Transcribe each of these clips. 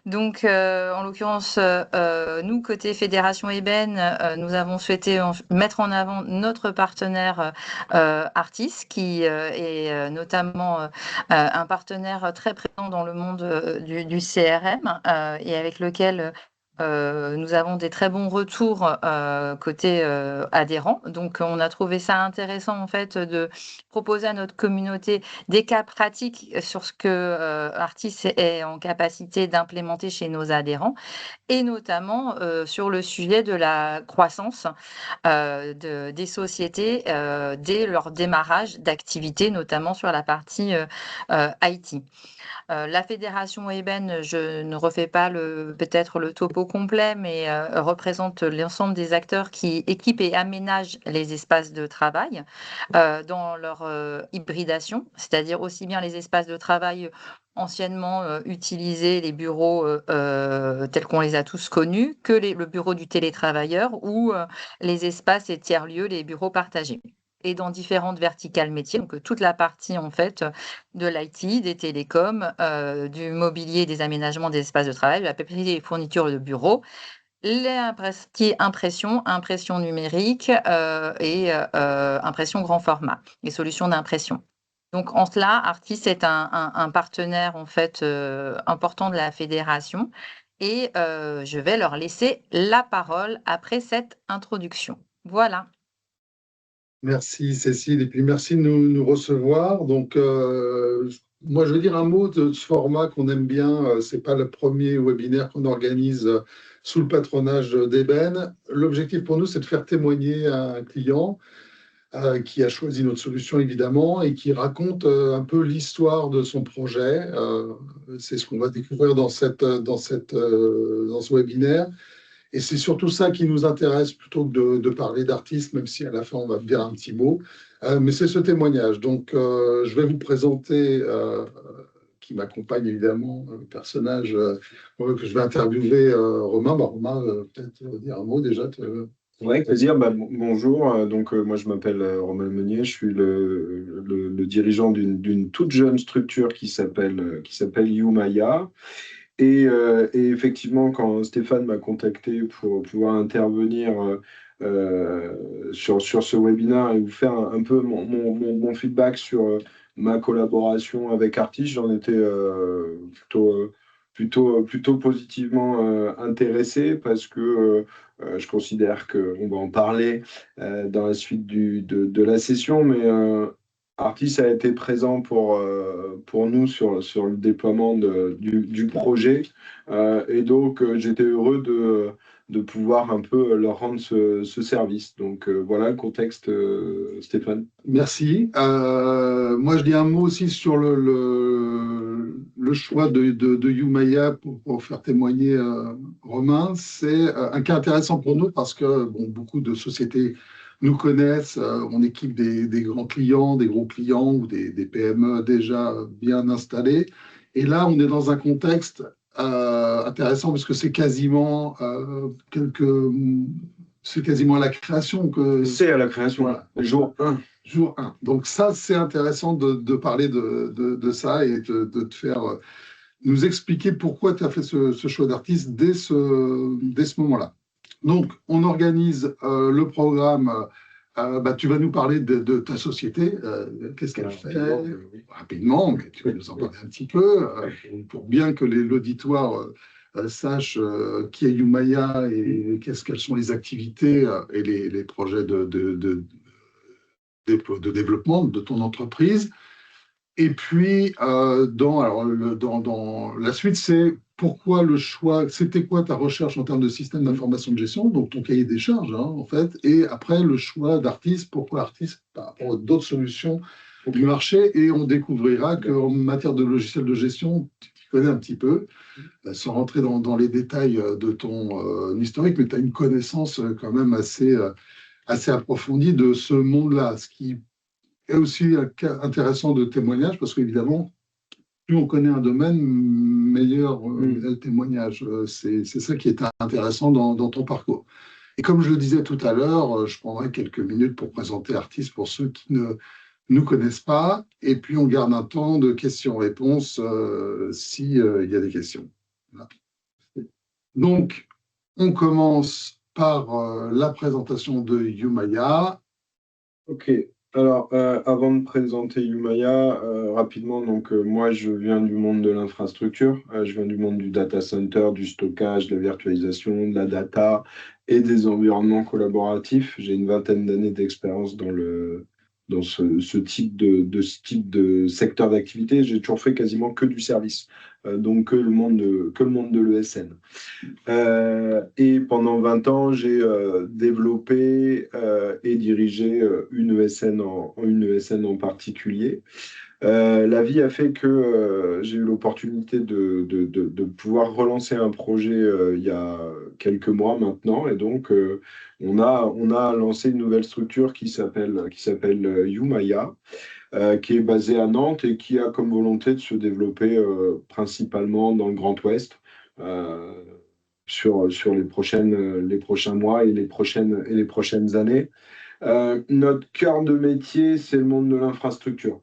Donc, en l'occurrence, nous, côté Fédération Ébène, nous avons souhaité mettre en avant notre partenaire Artis, qui est notamment un partenaire très présent dans le monde du CRM et avec lequel nous avons des très bons retours côté adhérents. Donc, on a trouvé ça intéressant, en fait, de proposer à notre communauté des cas pratiques sur ce que Artis est en capacité d'implémenter chez nos adhérents, et notamment sur le sujet de la croissance des sociétés dès leur démarrage d'activité, notamment sur la partie IT. La fédération Ébène, je ne refais pas peut-être le topo complet, mais représente l'ensemble des acteurs qui équipent et aménagent les espaces de travail dans leur hybridation, c'est-à-dire aussi bien les espaces de travail anciennement utilisés, les bureaux tels qu'on les a tous connus, que le bureau du télétravailleur ou les espaces et tiers-lieux, les bureaux partagés. Et dans différentes verticales métiers, donc toute la partie en fait de l'IT, des télécoms, du mobilier, des aménagements des espaces de travail, de la papeterie et fournitures de bureaux, qui est impression numérique et impression grand format, les solutions d'impression. Donc en cela, Artis est un partenaire en fait important de la fédération et je vais leur laisser la parole après cette introduction. Voilà. Merci Cécile, et puis merci de nous recevoir. Donc, moi, je veux dire un mot de ce format qu'on aime bien. C'est pas le premier webinaire qu'on organise sous le patronage d'Eben. L'objectif pour nous, c'est de faire témoigner un client qui a choisi notre solution, évidemment, et qui raconte un peu l'histoire de son projet. C'est ce qu'on va découvrir dans ce webinaire. Et c'est surtout ça qui nous intéresse plutôt que de parler d'artistes, même si à la fin on va dire un petit mot. Mais c'est ce témoignage. Donc je vais vous présenter, qui m'accompagne évidemment, le personnage que je vais interviewer, Romain. Romain, peut-être dire un mot déjà. Oui, avec plaisir. Bonjour. Moi, je m'appelle Romain Meunier. Je suis le dirigeant d'une toute jeune structure qui s'appelle Youmaya. Et effectivement, quand Stéphane m'a contacté pour pouvoir intervenir sur ce webinaire et vous faire un peu mon feedback sur ma collaboration avec Artis, j'en étais plutôt positivement intéressé parce que je considère qu'on va en parler dans la suite de la session, mais Artis a été présent pour nous sur le déploiement du projet. Et donc, j'étais heureux de pouvoir un peu leur rendre ce service. Donc, voilà le contexte, Stéphane. Merci. Moi, je dis un mot aussi sur le choix de Youmaya pour faire témoigner Romain. C'est un cas intéressant pour nous parce que beaucoup de sociétés nous connaissent. On équipe des grands clients, des gros clients ou des PME déjà bien installés. Et là, on est dans un contexte intéressant parce que c'est quasiment c'est quasiment à la création que... C'est à la création, voilà. Jour 1. Jour 1. Donc ça, c'est intéressant de parler de ça et de te faire nous expliquer pourquoi tu as fait ce choix d'artiste dès ce moment-là. Donc, on organise le programme. Tu vas nous parler de ta société. Qu'est-ce qu'elle fait rapidement, mais tu vas nous en parler un petit peu pour bien que l'auditoire sache qui est Youmaya et quelles sont les activités et les projets de développement de ton entreprise. Et puis, dans la suite, c'est pourquoi le choix, c'était quoi ta recherche en termes de système d'information de gestion, donc ton cahier des charges, en fait, et après le choix d'Artis, pourquoi Artis par rapport à d'autres solutions du marché, et on découvrira qu'en matière de logiciels de gestion, tu connais un petit peu, sans rentrer dans les détails de ton historique, mais tu as une connaissance quand même assez approfondie de ce monde-là, ce qui est aussi intéressant de témoignage parce qu'évidemment, plus on connaît un domaine, meilleur est le témoignage. C'est ça qui est intéressant dans ton parcours. Et comme je le disais tout à l'heure, je prendrai quelques minutes pour présenter Artis pour ceux qui ne nous connaissent pas. Et puis, on garde un temps de questions-réponses s'il y a des questions. Voilà. Donc, on commence par la présentation de Yumaya. Ok. Alors, avant de présenter Yumaya, rapidement, donc moi je viens du monde de l'infrastructure, je viens du monde du data center, du stockage, de la virtualisation, de la data et des environnements collaboratifs. J'ai une vingtaine d'années d'expérience dans ce ce type de secteur d'activité. J'ai toujours fait quasiment que du service, donc que le monde de l'ESN. Et pendant 20 ans, j'ai développé et dirigé une ESN en particulier. La vie a fait que j'ai eu l'opportunité de pouvoir relancer un projet il y a quelques mois maintenant. Et donc, on a lancé une nouvelle structure qui s'appelle Yumaya, qui est basée à Nantes et qui a comme volonté de se développer principalement dans le Grand Ouest. Sur les prochains mois et les prochaines années. Notre cœur de métier, c'est le monde de l'infrastructure.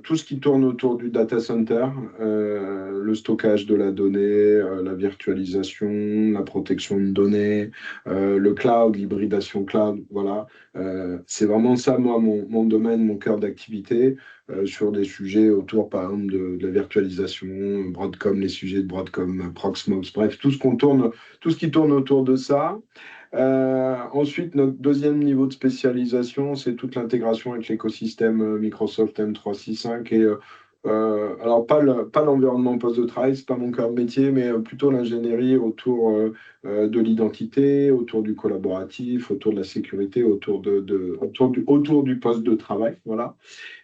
Tout ce qui tourne autour du data center, le stockage de la donnée, la virtualisation, la protection de données, le cloud, l'hybridation cloud, voilà. C'est vraiment ça, moi, mon domaine, mon cœur d'activité, sur des sujets autour, par exemple, de la virtualisation, Broadcom, les sujets de Broadcom, Proxmox, bref, tout ce qui tourne autour de ça. Ensuite, notre deuxième niveau de spécialisation, c'est toute l'intégration avec l'écosystème Microsoft M365 et alors pas l'environnement poste de travail, c'est pas mon cœur de métier, mais plutôt l'ingénierie autour de l'identité, autour du collaboratif, autour de la sécurité, autour du poste de travail, voilà.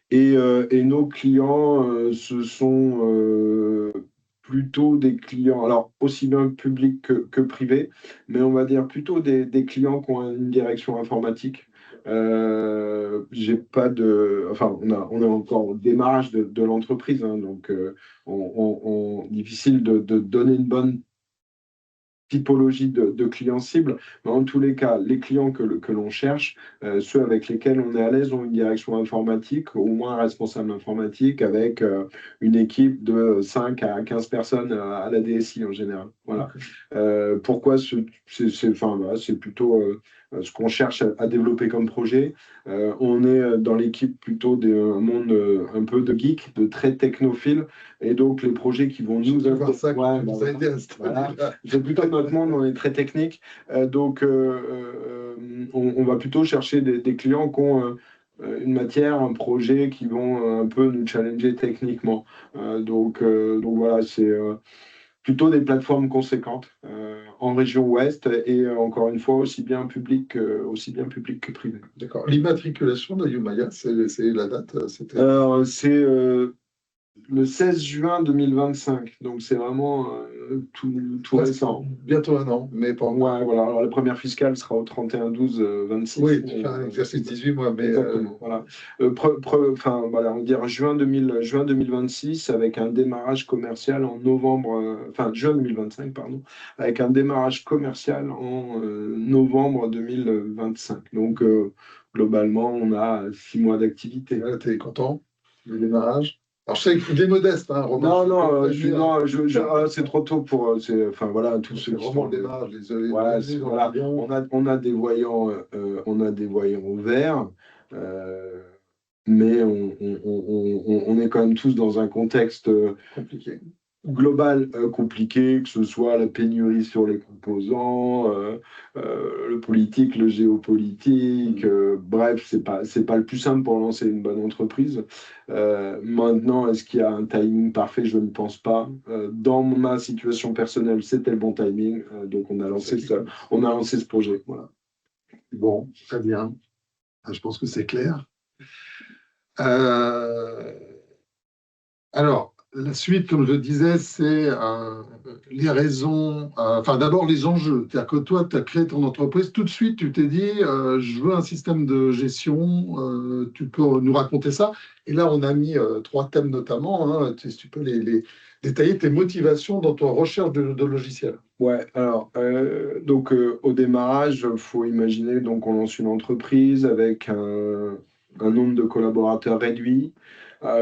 Et nos clients, ce sont plutôt des clients, alors aussi bien publics que privés, mais on va dire plutôt des clients qui ont une direction informatique. J'ai pas de, enfin, on a encore au démarrage de l'entreprise, hein, donc difficile de donner une bonne typologie de clients cibles, mais en tous les cas, les clients que l'on cherche, ceux avec lesquels on est à l'aise, ont une direction informatique, au moins un responsable informatique, avec une équipe de 5 à 15 personnes à la DSI en général. Voilà. Pourquoi enfin, voilà, c'est plutôt ce qu'on cherche à développer comme projet. On est dans l'équipe plutôt d'un monde un peu de geek, de très technophile, et donc les projets qui vont nous voir ça, ouais, nous aider à voilà. C'est plutôt notre monde, on est très technique. Donc, on va plutôt chercher des clients qui ont une matière, un projet qui vont un peu nous challenger techniquement. Donc voilà, c'est plutôt des plateformes conséquentes en région ouest et encore une fois aussi bien public que privé. D'accord. L'immatriculation de Yumaya, c'est la date, c'était C'est le 16 juin 2025, donc c'est vraiment tout récent. Bientôt un an, mais pas encore. Ouais, voilà. Alors, la première fiscale sera au 31/12/26. Oui, un exercice 18 mois, mais exactement, voilà. Enfin, voilà, on va dire juin 2026 avec un démarrage commercial en novembre, enfin juin 2025, pardon, avec un démarrage commercial en novembre 2025. Donc, globalement, on a 6 mois d'activité. Tu es content du démarrage? Alors, je sais qu'il est modeste, hein, Romain. C'est trop tôt pour. Enfin, voilà, tous ceux qui vraiment sont. le démarrage, Voilà, on a des voyants verts, mais on est quand même tous dans un contexte compliqué. Global compliqué, que ce soit la pénurie sur les composants, le politique, le géopolitique, bref, c'est pas le plus simple pour lancer une bonne entreprise. Maintenant, est-ce qu'il y a un timing parfait? Je ne pense pas. Dans ma situation personnelle, c'était le bon timing, donc on a lancé ce projet. Voilà. Bon, très bien. Je pense que c'est clair. Alors, la suite, comme je le disais, c'est les raisons, enfin d'abord les enjeux. C'est-à-dire que toi, tu as créé ton entreprise, tout de suite, tu t'es dit, je veux un système de gestion, tu peux nous raconter ça. Et là, on a mis 3 thèmes notamment, hein, si tu peux les détailler, tes motivations dans ta recherche de logiciels. Ouais, alors, donc au démarrage, il faut imaginer, donc on lance une entreprise avec un nombre de collaborateurs réduit,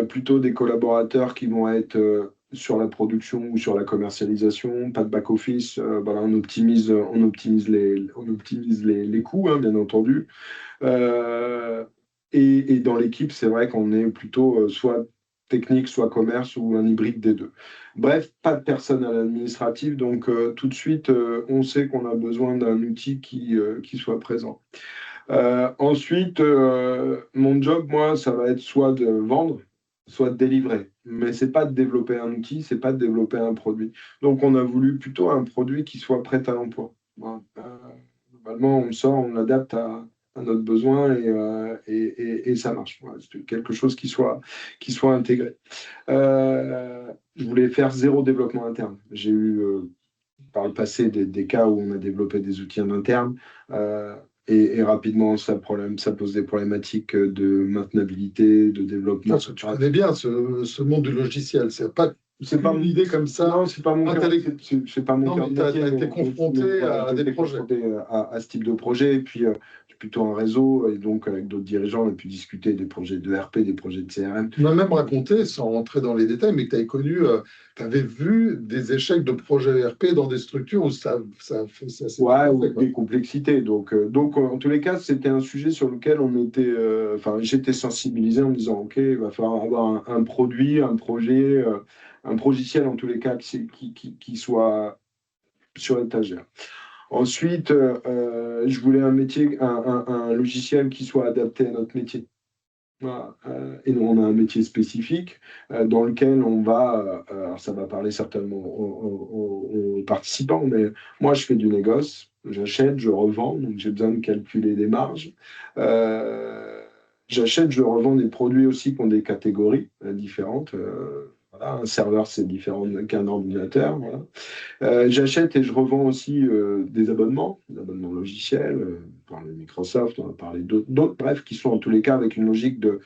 plutôt des collaborateurs qui vont être sur la production ou sur la commercialisation, pas de back-office, voilà, on optimise les coûts, hein, bien entendu. Et dans l'équipe, c'est vrai qu'on est plutôt soit technique, soit commerce ou un hybride des deux. Bref, pas de personne à l'administratif, donc tout de suite, on sait qu'on a besoin d'un outil qui soit présent. Ensuite, mon job, moi, ça va être soit de vendre, soit de délivrer. Mais c'est pas de développer un outil, c'est pas de développer un produit. Donc, on a voulu plutôt un produit qui soit prêt à l'emploi. Voilà. Globalement, on sort, on l'adapte à notre besoin et ça marche. Voilà, c'est quelque chose qui soit intégré. Je voulais faire zéro développement interne. J'ai eu par le passé des cas où on a développé des outils en interne. Et rapidement, ça pose des problématiques de maintenabilité, de développement. Parce que tu connais bien ce monde du logiciel. C'est pas une idée comme ça. Non, c'est pas mon cas. C'est pas mon cas. Tu as été confronté à des projets. À ce type de projet. Et puis, j'ai plutôt un réseau. Et donc, avec d'autres dirigeants, on a pu discuter des projets de RP, des projets de CRM. Tu m'as même raconté, sans rentrer dans les détails, mais que tu avais connu, tu avais vu des échecs de projets RP dans des structures où ça ouais, ou des complexités. Donc, en tous les cas, c'était un sujet sur lequel on était. Enfin, j'étais sensibilisé en me disant, OK, il va falloir avoir un produit, un projet, un logiciel en tous les cas qui soit sur étagère. Ensuite, je voulais un logiciel qui soit adapté à notre métier. Voilà. Et nous, on a un métier spécifique dans lequel on va, alors ça va parler certainement aux participants, mais moi je fais du négoce, j'achète, je revends, donc j'ai besoin de calculer des marges. J'achète, je revends des produits aussi qui ont des catégories différentes. Voilà, un serveur, c'est différent qu'un ordinateur. Voilà. J'achète et je revends aussi des abonnements logiciels, on va parler de Microsoft, on va parler d'autres, bref, qui sont en tous les cas avec une logique de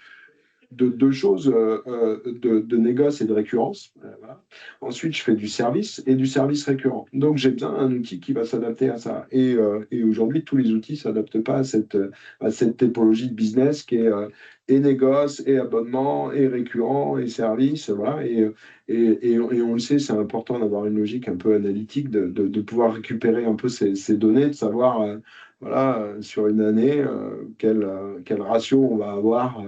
deux choses, de négoce et de récurrence. Voilà. Ensuite, je fais du service et du service récurrent. Donc, j'ai besoin d'un outil qui va s'adapter à ça. Et aujourd'hui, tous les outils ne s'adaptent pas à cette typologie de business qui est et négoce, et abonnement, et récurrent, et service. Voilà. Et on le sait, c'est important d'avoir une logique un peu analytique, de pouvoir récupérer un peu ces données, de savoir voilà, sur une année quel ratio on va avoir.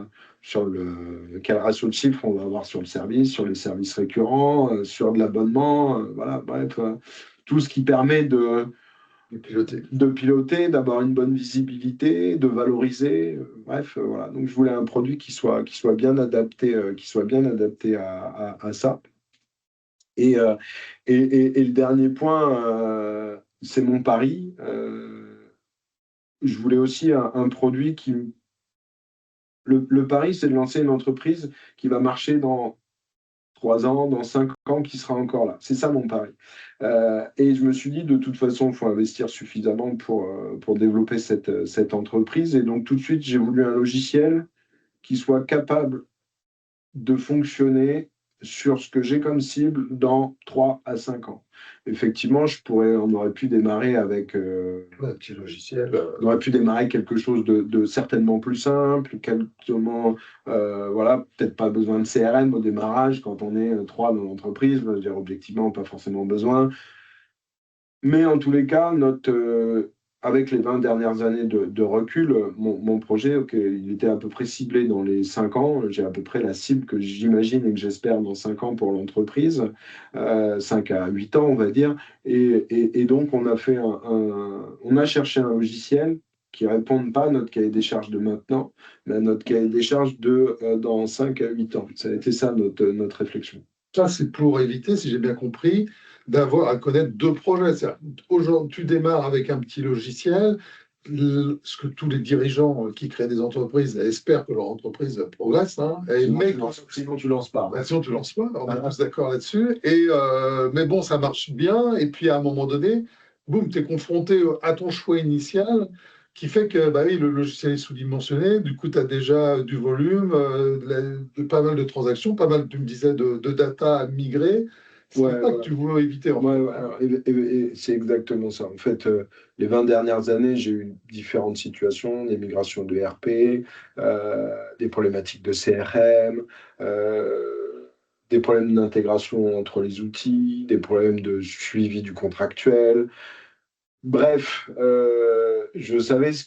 Quel ratio de chiffres on va avoir sur le service, sur les services récurrents, sur de l'abonnement, voilà, bref, tout ce qui permet de piloter, d'avoir une bonne visibilité, de valoriser, bref, voilà. Donc je voulais un produit qui soit bien adapté, à ça. Et le dernier point, c'est mon pari. Je voulais aussi un produit qui Le pari, c'est de lancer une entreprise qui va marcher dans 3 ans, dans 5 ans, qui sera encore là. C'est ça mon pari. Et je me suis dit, de toute façon, il faut investir suffisamment pour développer cette entreprise. Et donc, tout de suite, j'ai voulu un logiciel qui soit capable de fonctionner sur ce que j'ai comme cible dans 3 à 5 ans. Effectivement, on aurait pu démarrer avec un petit logiciel. On aurait pu démarrer quelque chose de certainement plus simple, voilà, peut-être pas besoin de CRM au démarrage quand on est 3 dans l'entreprise, je veux dire, objectivement, pas forcément besoin. Mais en tous les cas, avec les 20 dernières années de recul, mon projet, il était à peu près ciblé dans les 5 ans. J'ai à peu près la cible que j'imagine et que j'espère dans 5 ans pour l'entreprise, 5 à 8 ans, on va dire. Et donc, on a cherché un logiciel qui ne réponde pas à notre cahier des charges de maintenant, mais à notre cahier des charges dans 5 à 8 ans. Ça a été ça notre réflexion. Ça, c'est pour éviter, si j'ai bien compris, d'avoir à connaître 2 projets. Aujourd'hui, tu démarres avec un petit logiciel, ce que tous les dirigeants qui créent des entreprises espèrent que leur entreprise progresse. Hein, sinon, tu ne lances pas. Sinon, tu ne lances pas. On est tous d'accord là-dessus. Mais bon, ça marche bien. Et puis, à un moment donné, boum, tu es confronté à ton choix initial qui fait que bah oui, le logiciel est sous-dimensionné. Du coup, tu as déjà du volume, pas mal de transactions, pas mal, tu me disais, de data à migrer. C'est ça que tu veux éviter. C'est exactement ça. En fait, les 20 dernières années, j'ai eu différentes situations, des migrations de RP, des problématiques de CRM, des problèmes d'intégration entre les outils, des problèmes de suivi du contractuel. Bref, je savais ce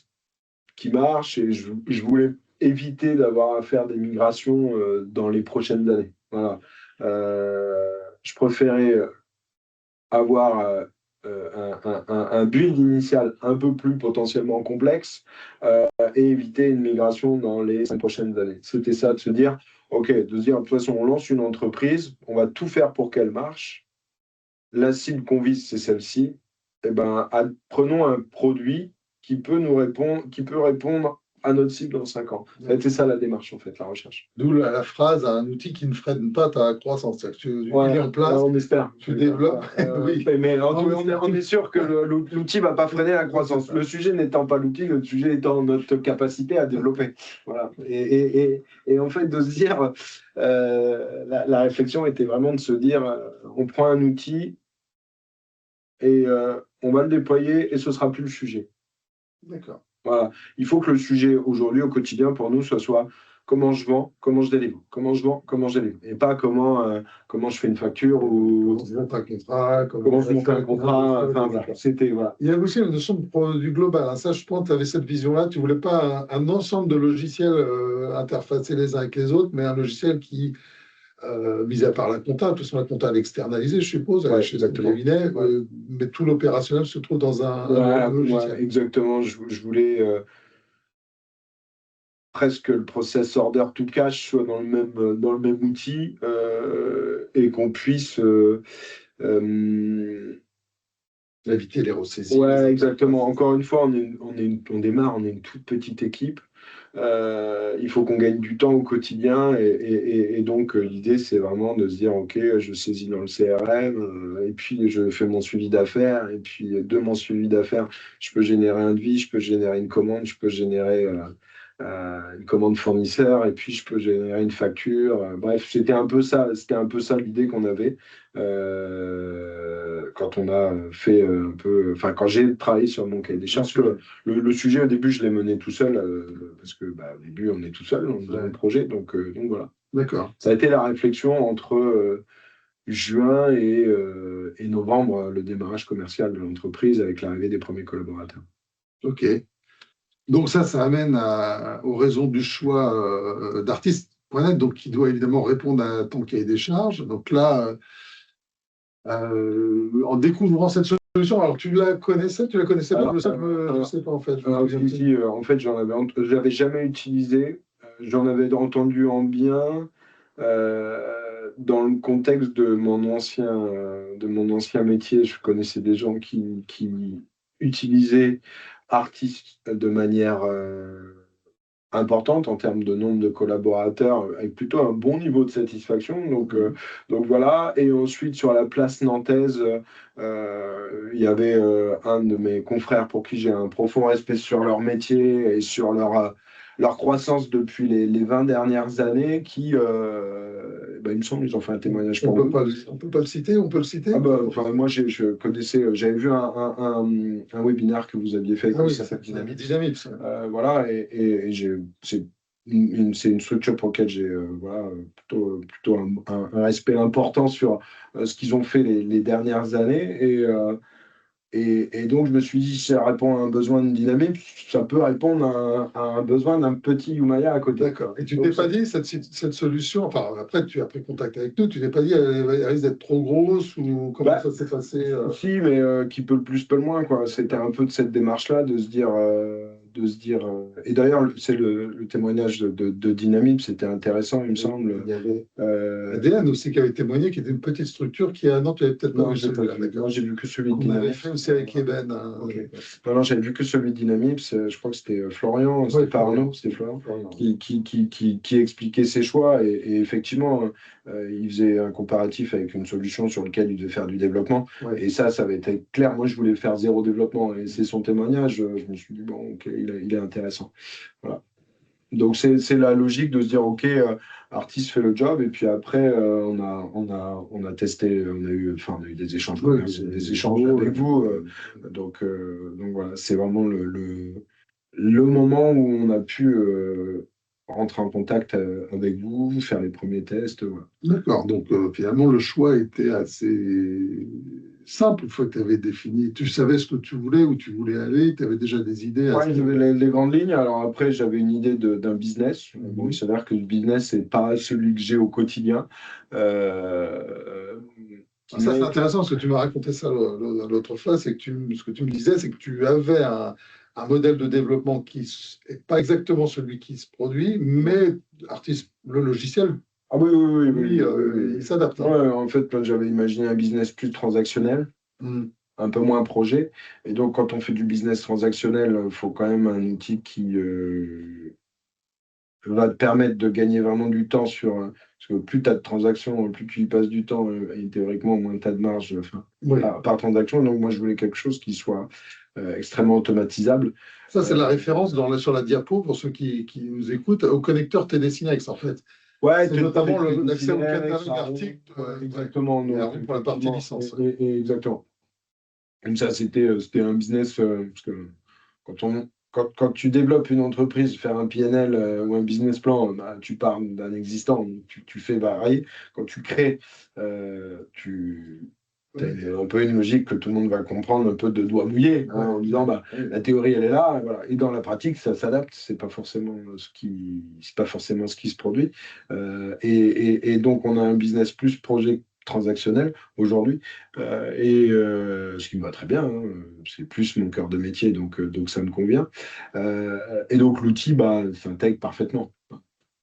qui marche et je voulais éviter d'avoir à faire des migrations dans les prochaines années. Voilà. Je préférais avoir un build initial un peu plus potentiellement complexe et éviter une migration dans les 5 prochaines années. C'était ça, de se dire, OK, de se dire, de toute façon, on lance une entreprise, on va tout faire pour qu'elle marche. La cible qu'on vise, c'est celle-ci. Eh ben, prenons un produit qui peut nous répondre, qui peut répondre à notre cible dans 5 ans. C'était ça la démarche, en fait, la recherche. D'où la phrase, un outil qui ne freine pas ta croissance. Il Ouais, est en place, on espère. tu développes. Oui. Mais on est sûr que l'outil ne va pas freiner la croissance. Le sujet n'étant pas l'outil, le sujet étant notre capacité à développer. Voilà. Et en fait, de se dire, la réflexion était vraiment de se dire, on prend un outil et on va le déployer et ce ne sera plus le sujet. D'accord. Voilà. Il faut que le sujet aujourd'hui, au quotidien, pour nous, soit comment je vends, comment je délivre. Comment je vends, comment je délivre. Et pas comment je fais une facture ou Comment je monte un contrat. comment je monte un contrat. Enfin, voilà. C'était, voilà. Il y a aussi la notion de produit global. Hein. Ça, je pense que tu avais cette vision-là. Tu ne voulais pas un ensemble de logiciels interfacés les uns avec les autres, mais un logiciel qui, mis à part la compta, de toute façon, la compta elle est externalisée, je suppose, Ouais, chez un exactement. cabinet, mais tout l'opérationnel se trouve dans un logiciel. Ouais, exactement. Je voulais presque que le process order to cash soit dans le même outil et qu'on puisse éviter les ressaisies. Ouais, exactement. Encore une fois, on démarre, on est une toute petite équipe. Il faut qu'on gagne du temps au quotidien et donc l'idée c'est vraiment de se dire ok, je saisis dans le CRM et puis je fais mon suivi d'affaires et puis de mon suivi d'affaires je peux générer un devis, je peux générer une commande, je peux générer une commande fournisseur et puis je peux générer une facture. Bref, c'était un peu ça l'idée qu'on avait quand on a fait un peu, enfin quand j'ai travaillé sur mon cahier des charges. Le sujet au début je l'ai mené tout seul parce que au début on est tout seul dans le projet, donc voilà. D'accord. Ça a été la réflexion entre juin et novembre, le démarrage commercial de l'entreprise avec l'arrivée des premiers collaborateurs. Ok. Donc ça amène aux raisons du choix d'artiste.net, donc qui doit évidemment répondre à ton cahier des charges. Donc là, en découvrant cette solution, alors tu la connaissais pas? Je sais pas en fait. En fait, j'avais jamais utilisé. J'en avais entendu en bien dans le contexte de mon ancien métier. Je connaissais des gens qui utilisaient Artist de manière importante en termes de nombre de collaborateurs, avec plutôt un bon niveau de satisfaction. Donc voilà. Et ensuite, sur la place nantaise, il y avait un de mes confrères pour qui j'ai un profond respect sur leur métier et sur leur croissance depuis les 20 dernières années, qui, il me semble, ils ont fait un témoignage pour nous. On peut pas le citer, on peut le citer. Moi, je connaissais, j'avais vu un webinaire que vous aviez fait qui s'appelle Dynamips. Voilà, et c'est une structure pour laquelle j'ai plutôt un respect important sur ce qu'ils ont fait les dernières années. Et donc, je me suis dit, si ça répond à un besoin de dynamique, ça peut répondre à un besoin d'un petit Youmaya à côté. D'accord. Et tu t'es pas dit, cette solution, enfin, après, tu as pris contact avec nous, tu t'es pas dit, elle risque d'être trop grosse ou comment ça s'est passé Si, mais qui peut le plus, peut le moins, quoi. C'était un peu de cette démarche-là, de se dire. Et d'ailleurs, c'est le témoignage de Dynamique, c'était intéressant, il me semble. Il y avait ADN aussi qui avait témoigné, qui était une petite structure qui a. Non, tu n'avais peut-être pas vu celui-là. Moi, j'ai vu que celui de Dynamics. On avait Dynamics. fait aussi avec Eben. Okay. Non, j'avais vu que celui de Dynamics. Je crois que c'était Florian, c'était pas Arnaud, c'était Florian, qui expliquait ses choix. Et effectivement, il faisait un comparatif avec une solution sur laquelle il devait faire du développement. Ouais. Et ça avait été clair. Moi, je voulais faire zéro développement. Et c'est son témoignage. Je me suis dit, bon, ok, il est intéressant. Voilà. Donc, c'est la logique de se dire, ok, Artist fait le job. Et puis après, on a testé, on a eu des échanges, des échanges avec vous. Donc voilà, c'est vraiment le moment où on a pu rentrer en contact avec vous, faire les premiers tests. Voilà. D'accord, donc finalement le choix était assez simple une fois que tu avais défini, tu savais ce que tu voulais, où tu voulais aller, tu avais déjà des idées à Ouais, j'avais les grandes lignes. Alors après, j'avais une idée d'un business. Bon, il s'avère que le business, c'est pas celui que j'ai au quotidien. Ça, c'est intéressant parce que tu m'as raconté ça l'autre fois, c'est que ce que tu me disais, c'est que tu avais un modèle de développement qui n'est pas exactement celui qui se produit, mais le logiciel, Ah oui, oui, oui, lui, oui. il s'adapte. Ouais, en fait, moi, j'avais imaginé un business plus transactionnel, un peu moins projet. Et donc, quand on fait du business transactionnel, il faut quand même un outil qui va te permettre de gagner vraiment du temps parce que plus tu as de transactions, plus tu y passes du temps, et théoriquement, moins tu as de marge Oui. par transaction. Donc, moi, je voulais quelque chose qui soit extrêmement automatisable. Ça, c'est la référence sur la diapo pour ceux qui nous écoutent, au connecteur TD Synex, en fait. Ouais, c'est notamment l'accès au catalogue article. Exactement. Pour la partie licence. Exactement. Comme ça, c'était un business, parce que quand tu développes une entreprise, faire un PNL ou un business plan, bah, tu pars d'un existant, tu fais varier. Quand tu crées, tu as un peu une logique que tout le monde va comprendre, un peu de doigt mouillé, en disant bah, la théorie, elle est là, et, voilà. Et dans la pratique, ça s'adapte, c'est pas forcément ce qui se produit. Et donc, on a un business plus projet transactionnel aujourd'hui. Ce qui me va très bien, hein, c'est plus mon cœur de métier, donc ça me convient. Et donc l'outil s'intègre parfaitement.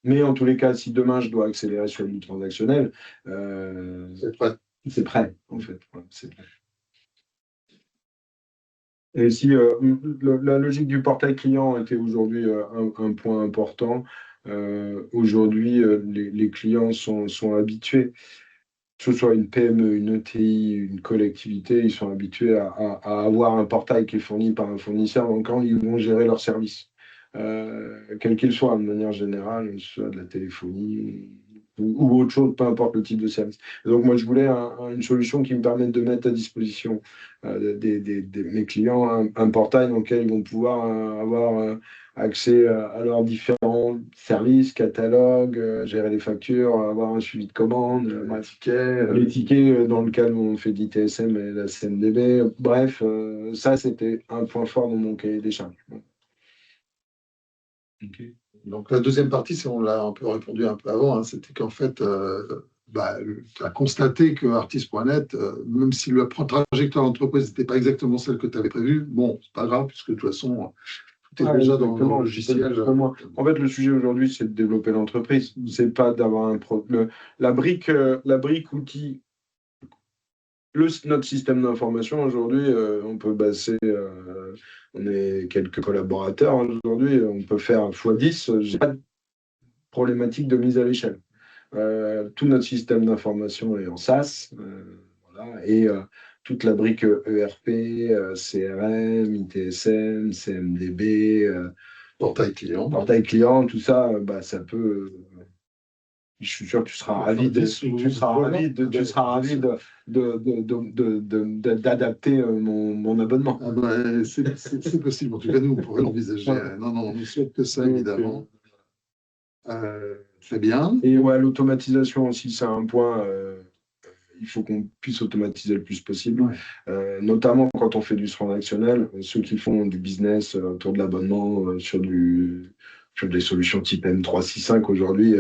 Mais en tous les cas, si demain je dois accélérer sur du transactionnel, c'est prêt, en fait. Ouais, c'est prêt. Et si la logique du portail client était aujourd'hui un point important, aujourd'hui les clients sont habitués, que ce soit une PME, une ETI, une collectivité, ils sont habitués à avoir un portail qui est fourni par un fournisseur dans lequel ils vont gérer leurs services, quel qu'il soit, de manière générale, soit de la téléphonie ou autre chose, peu importe le type de service. Et donc, moi, je voulais une solution qui me permette de mettre à disposition mes clients un portail dans lequel ils vont pouvoir avoir accès à leurs différents services, catalogues, gérer les factures, avoir un suivi de commande, les tickets dans le cadre où on fait de l'ITSM et la CMDB. Bref, ça, c'était un point fort dans mon cahier des charges. Okay. Donc la deuxième partie, si on l'a un peu répondu un peu avant, hein, c'était qu'en fait, tu as constaté que Artis.net, même si la trajectoire d'entreprise n'était pas exactement celle que tu avais prévue, bon, c'est pas grave, puisque de toute façon, tout est déjà dans le logiciel. En fait, le sujet aujourd'hui, c'est de développer l'entreprise. C'est pas d'avoir la brique outil. Notre système d'information aujourd'hui, on peut baser, on est quelques collaborateurs aujourd'hui, on peut faire x10, j'ai pas de problématique de mise à l'échelle. Tout notre système d'information est en SaaS, voilà, et toute la brique ERP, CRM, ITSM, CMDB, portail client, tout ça, ça peut. Je suis sûr que tu seras ravi d'adapter mon abonnement. C'est possible. En tout cas, nous, on pourrait l'envisager. Non, on ne souhaite que ça, évidemment. Très bien. Et ouais, l'automatisation aussi, c'est un point. Il faut qu'on puisse automatiser le plus possible, notamment quand on fait du transactionnel. Ceux qui font du business autour de l'abonnement sur des solutions type M365 aujourd'hui,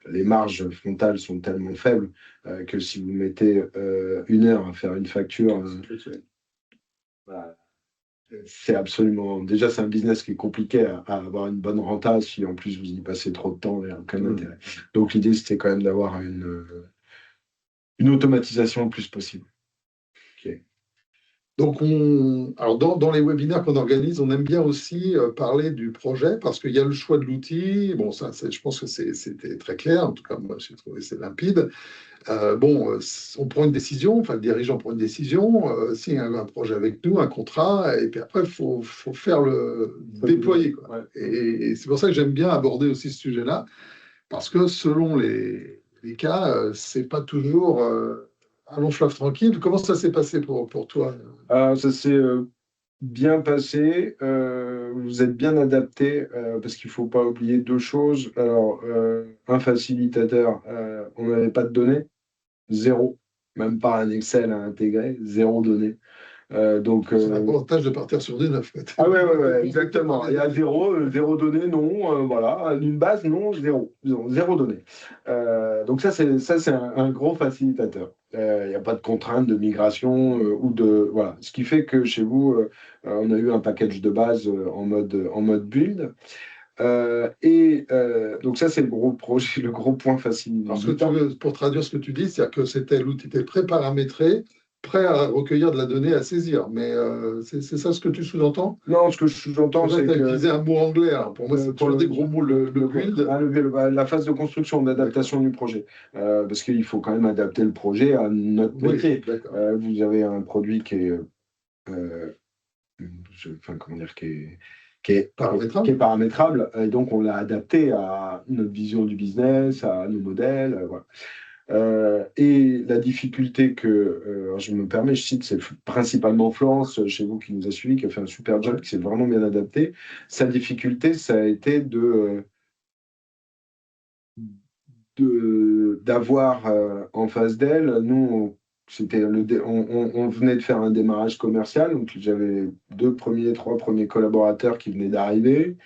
les marges frontales sont tellement faibles que si vous mettez 1 heure à faire une facture, c'est absolument. Déjà, c'est un business qui est compliqué à avoir une bonne renta si en plus vous y passez trop de temps et aucun intérêt. Donc l'idée, c'était quand même d'avoir une automatisation le plus possible. Okay. Donc, alors dans les webinaires qu'on organise, on aime bien aussi parler du projet parce qu'il y a le choix de l'outil. Bon, ça, je pense que c'était très clair. En tout cas, moi, j'ai trouvé c'est limpide. On prend une décision, enfin, le dirigeant prend une décision, signe un projet avec nous, un contrat, et puis après, il faut faire le déployer. Quoi. Ouais. Et c'est pour ça que j'aime bien aborder aussi ce sujet-là, parce que selon les cas, c'est pas toujours un long fleuve tranquille. Comment ça s'est passé pour toi? Ça s'est bien passé. Vous êtes bien adapté parce qu'il ne faut pas oublier deux choses. Alors, un facilitateur, on n'avait pas de données, zéro, même pas un Excel à intégrer, zéro données. C'est l'avantage de partir sur des neufs. Ah ouais, exactement. Il y a zéro données, non. Voilà, une base, non, zéro données. Donc ça c'est un gros facilitateur. Il n'y a pas de contrainte de migration ou de voilà. Ce qui fait que chez vous, on a eu un package de base en mode build. Donc ça c'est le gros projet, le gros point facilitateur. Pour traduire ce que tu dis, c'est-à-dire que l'outil était pré-paramétré, prêt à recueillir de la donnée, à saisir. Mais c'est ça ce que tu sous-entends? Non, ce que je sous-entends, c'est Tu as que utilisé un mot anglais. Alors pour moi, c'est toujours des gros mots, le build. la phase de construction, d'adaptation du projet. Parce qu'il faut quand même adapter le projet à notre métier. Vous avez un produit qui est, comment dire, qui est paramétrable, et donc on l'a adapté à notre vision du business, à nos modèles, voilà. Et la difficulté alors je me permets, je cite, c'est principalement Florence, chez vous, qui nous a suivis, qui a fait un super job, qui s'est vraiment bien adapté. Sa difficulté, ça a été d'avoir en face d'elle, nous, on venait de faire un démarrage commercial, donc j'avais trois premiers collaborateurs qui venaient d'arriver,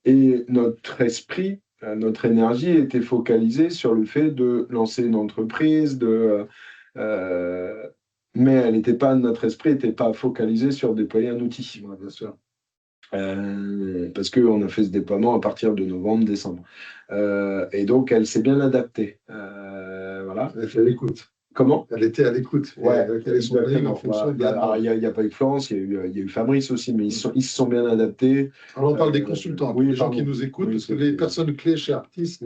et notre esprit, notre énergie était focalisée sur le fait de lancer une entreprise, mais notre esprit n'était pas focalisé sur déployer un outil. Ouais, bien sûr. Parce qu'on a fait ce déploiement à partir de novembre, décembre. Et donc, elle s'est bien adaptée. Voilà. Elle était à l'écoute. Comment? Elle était à l'écoute. Ouais, quel est son planning en fonction de il n'y a pas eu Florence, il y a eu Fabrice aussi, mais ils se sont bien adaptés. Alors, on parle des consultants, des gens qui nous écoutent, parce que les personnes clés chez Artis,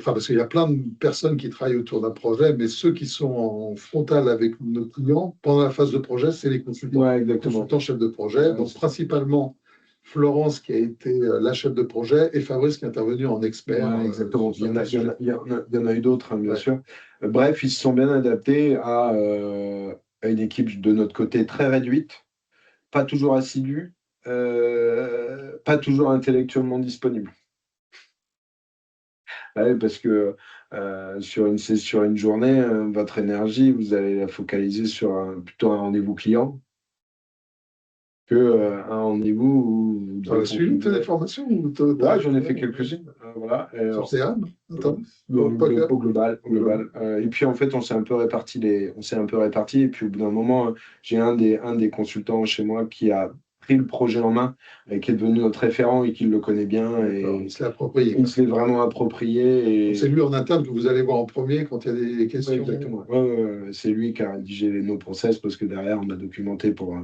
parce qu'il y a plein de personnes qui travaillent autour d'un projet, mais ceux qui sont en frontal avec nos clients pendant la phase de projet, c'est les consultants. Ouais, exactement. Consultants chefs de projet, donc principalement Florence qui a été la chef de projet et Fabrice qui est intervenu en expert. Ouais, exactement. Il y en a eu d'autres, hein, bien sûr. Bref, ils se sont bien adaptés à une équipe de notre côté très réduite, pas toujours assidue, pas toujours intellectuellement disponible. Ouais, parce que sur une journée, votre énergie, vous allez la focaliser sur plutôt un rendez-vous client qu'un rendez-vous où Tu as suivi des formations Ouais, j'en ai fait quelques-unes. Voilà. Sur CRM au global. Et puis en fait, on s'est un peu réparti et puis au bout d'un moment, j'ai un des consultants chez moi qui a pris le projet en main et qui est devenu notre référent et qui le connaît bien. Et il se l'est approprié. Il se l'est vraiment approprié. C'est lui en interne que vous allez voir en premier quand il y a des questions. Ouais, exactement. C'est lui qui a rédigé nos process parce que derrière, on a documenté pour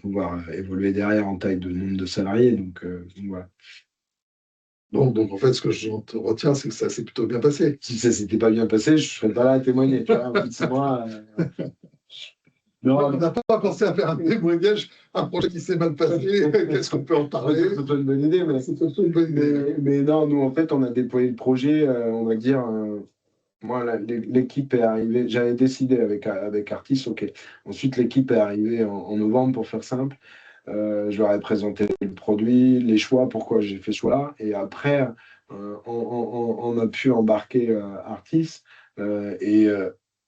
pouvoir évoluer derrière en taille de nombre de salariés. Donc voilà. Donc en fait, ce que je retiens, c'est que ça s'est plutôt bien passé. Si ça s'était pas bien passé, je ne serais pas là à témoigner. Tu vois, on n'a pas pensé à faire un témoignage, un projet qui s'est mal passé. Qu'est-ce qu'on peut en parler? C'est pas une bonne idée, mais non, nous en fait, on a déployé le projet, on va dire. Moi, l'équipe est arrivée. J'avais décidé avec Artis, ok. Ensuite, l'équipe est arrivée en novembre, pour faire simple. Je leur ai présenté le produit, les choix, pourquoi j'ai fait ce choix-là. Et après, on a pu embarquer Artis. Et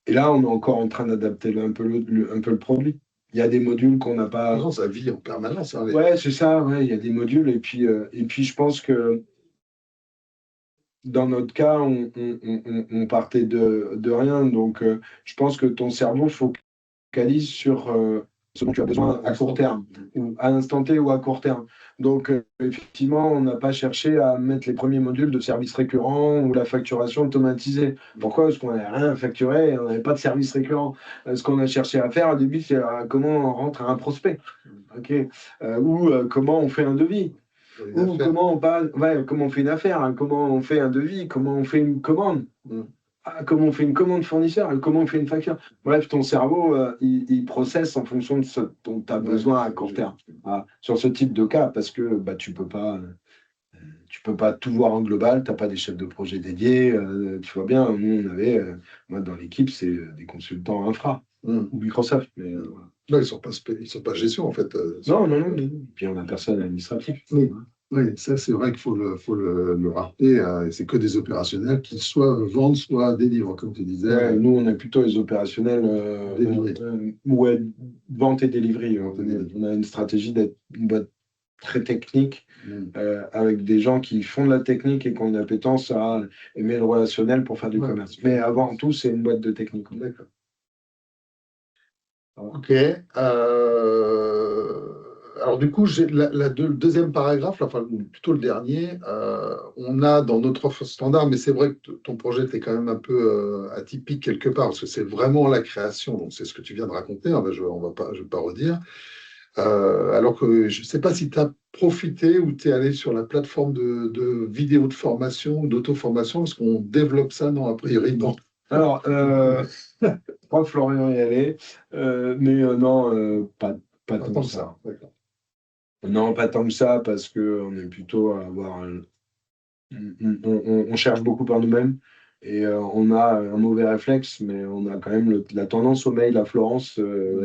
là, on est encore en train d'adapter un peu le produit. Il y a des modules qu'on n'a pas. Ça vit en permanence. Hein, Ouais, c'est ça. Ouais, il y a des modules. Et puis, je pense que dans notre cas, on partait de rien. Donc, je pense que ton cerveau focalise sur ce dont tu as besoin à court terme, ou à l'instant T ou à court terme. Donc, effectivement, on n'a pas cherché à mettre les premiers modules de services récurrents ou la facturation automatisée. Pourquoi? Parce qu'on n'avait rien à facturer et on n'avait pas de service récurrent. Ce qu'on a cherché à faire au début, c'est comment on rentre à un prospect, ou comment on fait un devis. Ou comment on fait une affaire, hein, comment on fait un devis, comment on fait une commande. Comment on fait une commande fournisseur, comment on fait une facture. Bref, ton cerveau, il processe en fonction de ce dont tu as besoin à court terme. Sur ce type de cas, parce que tu peux pas tout voir en global, tu n'as pas des chefs de projet dédiés. Tu vois bien, nous, on avait, moi, dans l'équipe, c'est des consultants infra. ou Microsoft. Mais, voilà. Là, ils sont pas gestion, en fait. Non, non, non, non. Puis on a personne administratif. Oui. Oui, ça c'est vrai qu'il faut le rappeler. C'est que des opérationnels qui soit vendent, soit délivrent, comme tu disais. Ouais, nous, on est plutôt les opérationnels ouais, vente et delivery. On a une stratégie d'être une boîte très technique, avec des gens qui font de la technique et qui ont une appétence à aimer le relationnel pour faire du commerce. Mais avant tout, c'est une boîte de technique. D'accord. Voilà. Ok. Alors du coup, j'ai le deuxième paragraphe, là, enfin plutôt le dernier, on a dans notre offre standard, mais c'est vrai que ton projet était quand même un peu atypique quelque part, parce que c'est vraiment la création, donc c'est ce que tu viens de raconter, hein, je ne vais pas redire. Alors que je ne sais pas si tu as profité ou tu es allé sur la plateforme de vidéos de formation, d'auto-formation, parce qu'on développe ça, non, a priori, non. Alors, je crois que Florian y allait, mais non, pas tant que ça. D'accord. Non, pas tant que ça, parce qu'on est plutôt à avoir. On cherche beaucoup par nous-mêmes et on a un mauvais réflexe, mais on a quand même la tendance au mail à Florence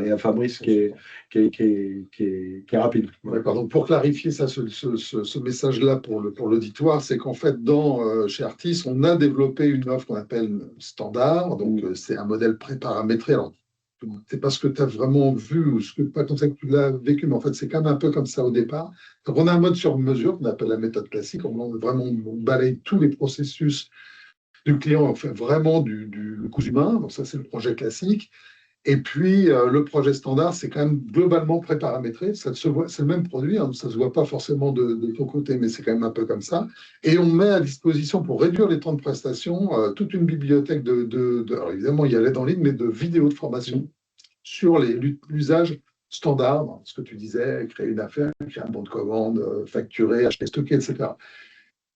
et à Fabrice qui est rapide. D'accord. Donc pour clarifier ça, ce message-là pour l'auditoire, c'est qu'en fait, chez Artis, on a développé une offre qu'on appelle standard. Donc c'est un modèle pré-paramétré. Alors, c'est pas ce que tu as vraiment vu ou pas comme ça que tu l'as vécu, mais en fait, c'est quand même un peu comme ça au départ. Donc on a un mode sur mesure qu'on appelle la méthode classique. On balaye tous les processus du client, on fait vraiment du cousu humain. Donc ça, c'est le projet classique. Et puis, le projet standard, c'est quand même globalement pré-paramétré. Ça se voit, c'est le même produit, hein, ça ne se voit pas forcément de ton côté, mais c'est quand même un peu comme ça. Et on met à disposition, pour réduire les temps de prestation, toute une bibliothèque alors évidemment, il y a l'aide en ligne, mais de vidéos de formation sur l'usage standard, ce que tu disais, créer une affaire, créer un bon de commande, facturer, acheter, stocker, etc.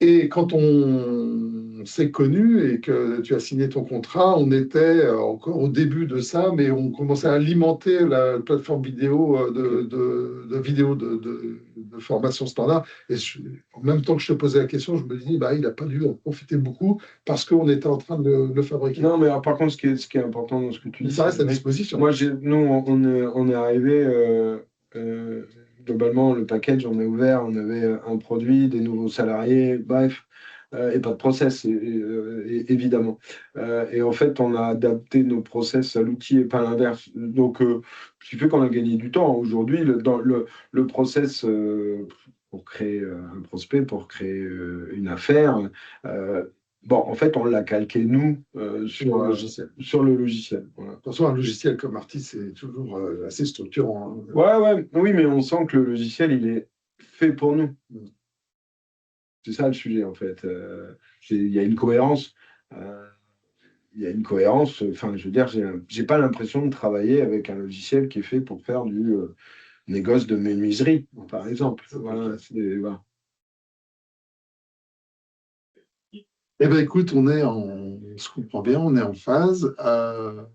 Et quand on s'est connus et que tu as signé ton contrat, on était encore au début de ça, mais on commençait à alimenter la plateforme vidéo de vidéos de formation standard. Et en même temps que je te posais la question, je me dis, bah, il n'a pas dû en profiter beaucoup parce qu'on était en train de le fabriquer. Non, mais alors, par contre, ce qui est important dans ce que tu dis, ça reste à disposition. Moi, nous, on est arrivé. Globalement, le package, on est ouvert, on avait un produit, des nouveaux salariés, bref, et pas de process, évidemment. Et en fait, on a adapté nos process à l'outil et pas l'inverse. Donc, ce qui fait qu'on a gagné du temps. Aujourd'hui, dans le process pour créer un prospect, pour créer une affaire, bon, en fait, on l'a calqué, nous, sur le logiciel. Voilà. De toute façon, un logiciel comme Artis, c'est toujours assez structurant. Hein. Ouais, oui, mais on sent que le logiciel, il est fait pour nous. C'est ça le sujet, en fait. Il y a une cohérence. Il y a une cohérence. Enfin, je veux dire, j'ai pas l'impression de travailler avec un logiciel qui est fait pour faire du négoce de menuiserie, par exemple. Voilà, voilà. Eh bien, écoute, on se comprend bien, on est en phase. Alors,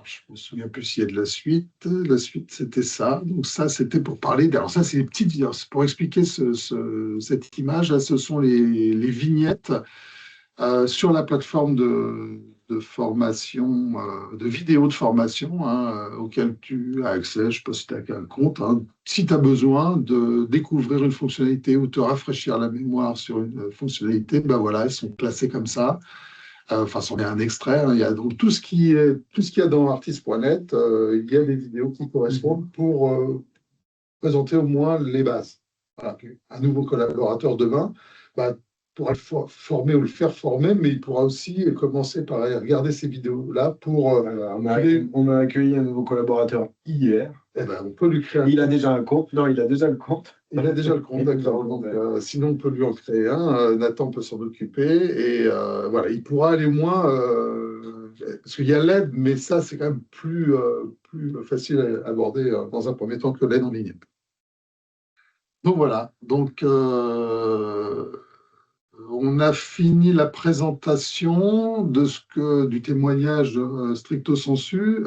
je me souviens plus s'il y a de la suite. La suite, c'était ça. Donc ça, c'était pour parler. Alors ça, c'est les petites. C'est pour expliquer cette image. Là, ce sont les vignettes sur la plateforme de formation, de vidéos de formation, hein, auquel tu as accès. Je ne sais pas si tu as un compte. Hein. Si tu as besoin de découvrir une fonctionnalité ou te rafraîchir la mémoire sur une fonctionnalité, ben voilà, elles sont classées comme ça. Enfin, c'en est un extrait. Hein. Il y a donc tout ce qu'il y a dans artist.net, il y a des vidéos qui correspondent pour présenter au moins les bases. Voilà. Un nouveau collaborateur demain bah, pourra le former ou le faire former, mais il pourra aussi commencer par regarder ces vidéos-là pour. On a accueilli un nouveau collaborateur hier. Eh ben, on peut lui créer il a déjà un compte. Non, il a déjà le compte. Il a déjà le compte, d'accord. Donc, sinon, on peut lui en créer un. Nathan peut s'en occuper. Et voilà, il pourra aller moins. Parce qu'il y a l'aide, mais ça, c'est quand même plus facile à aborder dans un premier temps que l'aide en ligne. Donc voilà. Donc, on a fini la présentation du témoignage stricto sensu.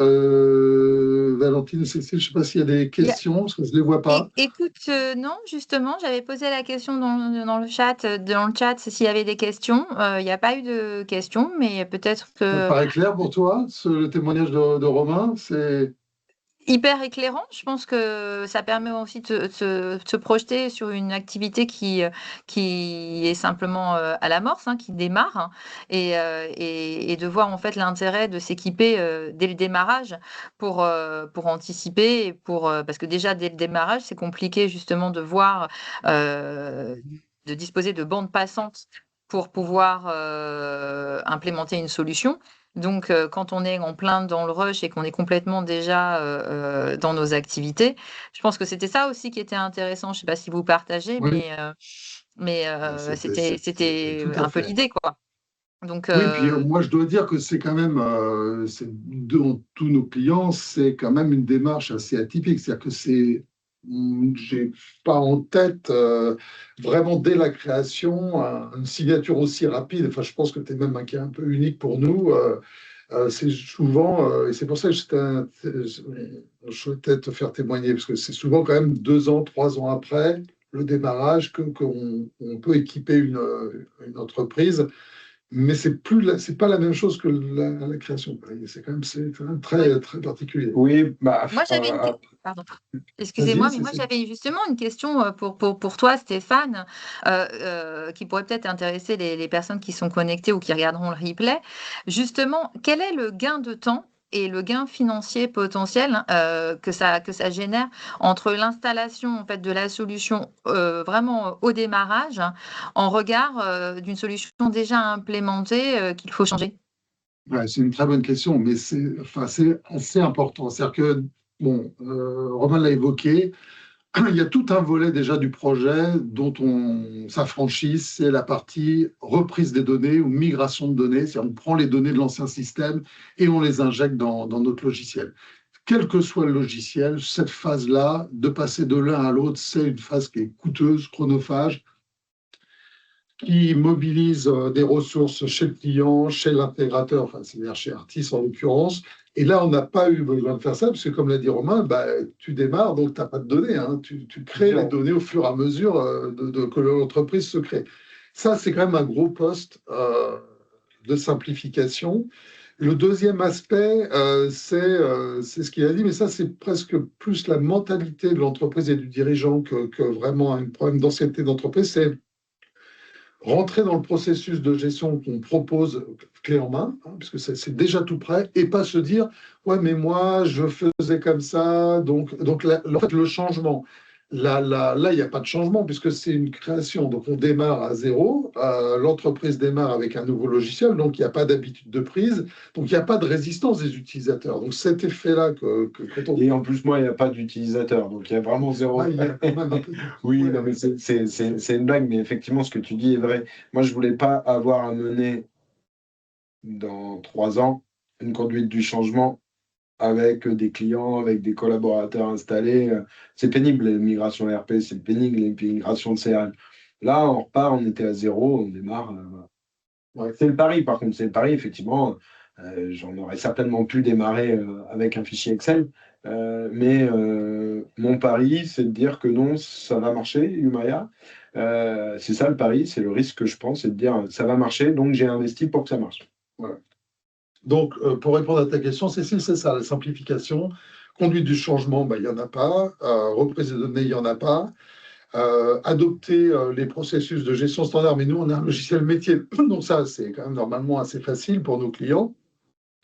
Valentin. Valentine, Cécile, je ne sais pas s'il y a des questions, parce que je ne les vois pas. Écoute, non, justement, j'avais posé la question dans le chat s'il y avait des questions. Il n'y a pas eu de questions, mais peut-être Ça que paraît clair pour toi, le témoignage de Romain? C'est hyper éclairant. Je pense que ça permet aussi de se projeter sur une activité qui est simplement à l'amorce, qui démarre, et de voir en fait l'intérêt de s'équiper dès le démarrage pour anticiper, parce que déjà dès le démarrage, c'est compliqué justement de voir, de disposer de bandes passantes pour pouvoir implémenter une solution. Donc, quand on est en plein dans le rush et qu'on est complètement déjà dans nos activités, je pense que c'était ça aussi qui était intéressant. Je ne sais pas si vous partagez, oui, mais c'était tout à un peu fait. l'idée, quoi. Donc, Oui, puis moi je dois dire que c'est quand même, dans tous nos clients, c'est quand même une démarche assez atypique. C'est-à-dire que j'ai pas en tête vraiment dès la création une signature aussi rapide. Enfin, je pense que tu es même un cas un peu unique pour nous. C'est souvent, et c'est pour ça que je souhaitais te faire témoigner, parce que c'est souvent quand même 2 ans, 3 ans après le démarrage qu'on peut équiper une entreprise. Mais c'est pas la même chose que la création. C'est quand même oui. très, très particulier. Oui, bah, Moi, j'avais Pardon. Vas-y, Excusez-moi, mais moi Cécile. j'avais justement une question pour toi, Stéphane, qui pourrait peut-être intéresser les personnes qui sont connectées ou qui regarderont le replay. Justement, quel est le gain de temps et le gain financier potentiel que ça génère entre l'installation en fait, de la solution vraiment au démarrage, en regard d'une solution déjà implémentée qu'il faut changer? Ouais, c'est une très bonne question, mais c'est assez important. C'est-à-dire que, bon, Romain l'a évoqué, il y a tout un volet déjà du projet dont on s'affranchit, c'est la partie reprise des données ou migration de données. C'est-à-dire on prend les données de l'ancien système et on les injecte dans notre logiciel. Quel que soit le logiciel, cette phase-là, de passer de l'un à l'autre, c'est une phase qui est coûteuse, chronophage, qui mobilise des ressources chez le client, chez l'intégrateur, enfin, c'est-à-dire chez Artis en l'occurrence. Et là, on n'a pas eu besoin de faire ça, parce que comme l'a dit Romain, bah, tu démarres, donc tu n'as pas de données. Tu crées les données au fur et à mesure que l'entreprise se crée. Ça, c'est quand même un gros poste de simplification. Le deuxième aspect, c'est ce qu'il a dit, mais ça, c'est presque plus la mentalité de l'entreprise et du dirigeant que vraiment un problème d'ancienneté d'entreprise. C'est rentrer dans le processus de gestion qu'on propose clé en main, puisque c'est déjà tout prêt, et pas se dire ouais, mais moi je faisais comme ça, donc là, en fait le changement. Là, il n'y a pas de changement puisque c'est une création. Donc, on démarre à zéro. L'entreprise démarre avec un nouveau logiciel. Donc, il n'y a pas d'habitude de prise. Donc, il n'y a pas de résistance des utilisateurs. Donc, cet effet-là quand on... Et en plus, moi, il n'y a pas d'utilisateur. Donc, il y a vraiment zéro. Ah, il y a quand même un peu... Oui, Ouais. non, mais c'est une blague. Mais effectivement, ce que tu dis est vrai. Moi, je ne voulais pas avoir à mener dans 3 ans une conduite du changement avec des clients, avec des collaborateurs installés. C'est pénible, les migrations RP, c'est pénible, les migrations de CRM. Là, on repart, on était à zéro, on démarre. Ouais. C'est le pari, par contre, c'est le pari, effectivement. J'en aurais certainement pu démarrer avec un fichier Excel. Mais mon pari, c'est de dire que non, ça va marcher, Umaya. C'est ça le pari, c'est le risque que je prends, c'est de dire ça va marcher, donc j'ai investi pour que ça marche. Voilà. Donc, pour répondre à ta question, Cécile, c'est ça, la simplification. Conduite du changement, il n'y en a pas. Reprise des données, il n'y en a pas. Adopter les processus de gestion standard, mais nous, on a un logiciel métier. Donc ça, c'est quand même normalement assez facile pour nos clients.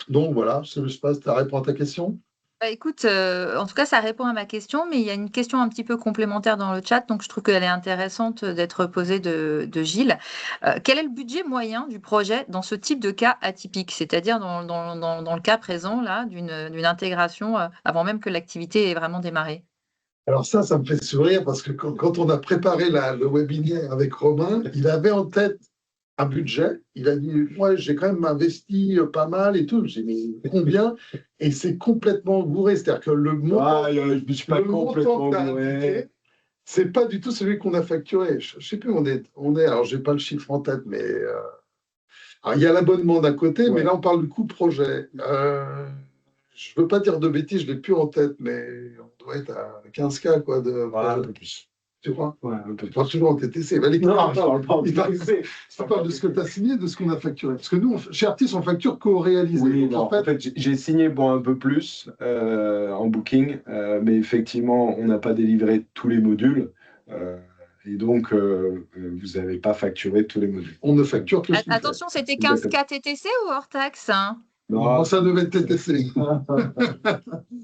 Donc voilà, je sais pas si ça répond à ta question. Bah, écoute, en tout cas, ça répond à ma question, mais il y a une question un petit peu complémentaire dans le chat, donc je trouve qu'elle est intéressante d'être posée de Gilles. Quel est le budget moyen du projet dans ce type de cas atypique, c'est-à-dire dans le cas présent là, d'une intégration avant même que l'activité ait vraiment démarré? Alors ça me fait sourire parce que quand on a préparé le webinaire avec Romain, il avait en tête un budget. Il a dit, moi, j'ai quand même investi pas mal et tout. J'ai mis combien? Et c'est complètement bourré. C'est-à-dire que le montant, Je me suis pas le montant complètement que tu as bourré. indiqué, c'est pas du tout celui qu'on a facturé. Je sais plus où on est. Alors, j'ai pas le chiffre en tête, mais alors, il y a l'abonnement d'un côté, mais Ouais. là, on parle du coût projet. je veux pas dire de bêtises, je l'ai plus en tête, mais on doit être à 15K, quoi, Voilà, un peu plus. tu crois? Ouais, un peu Tu parles plus. toujours en TTC. Bah, Non, je parle pas en il parle- TTC. tu parles de ce que tu as signé, de ce qu'on a facturé. Parce que nous, chez Artis, on facture qu'au réalisé. Oui, Donc, non, en fait, j'ai signé pour un peu plus en booking, mais effectivement, on n'a pas délivré tous les modules. Et donc, vous n'avez pas facturé tous les modules. on ne facture que ce qu'on fait. Attention, c'était Exactement. 15K TTC ou hors taxe, hein? Non, ça devait être TTC.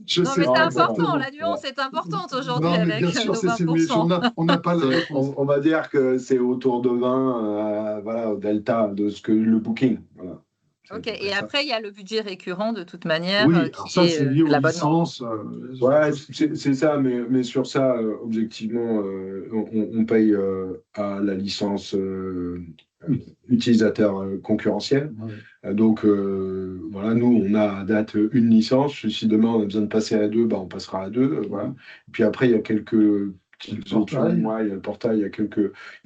Je Non, sais mais c'est pas important, exactement. la nuance est importante aujourd'hui Non, mais avec bien sûr, nos Cécile, mais 20%. on n'a pas la réponse. On va dire que c'est autour de 20, voilà, au delta de ce que le booking. Voilà. C'est à Ok, peu près et ça. après, il y a le budget récurrent de toute manière Oui, alors qui ça, est c'est lié aux l'abonnement. licences. Ouais, c'est ça, mais sur ça, objectivement, on paye à la licence utilisateur concurrentiel. Ouais. Donc, voilà, nous, on a à date une licence. Si demain on a besoin de passer à deux, bah, on passera à deux. Voilà. Et puis après, il y a quelques petites options. Portail. Ouais, il y a le portail, il y a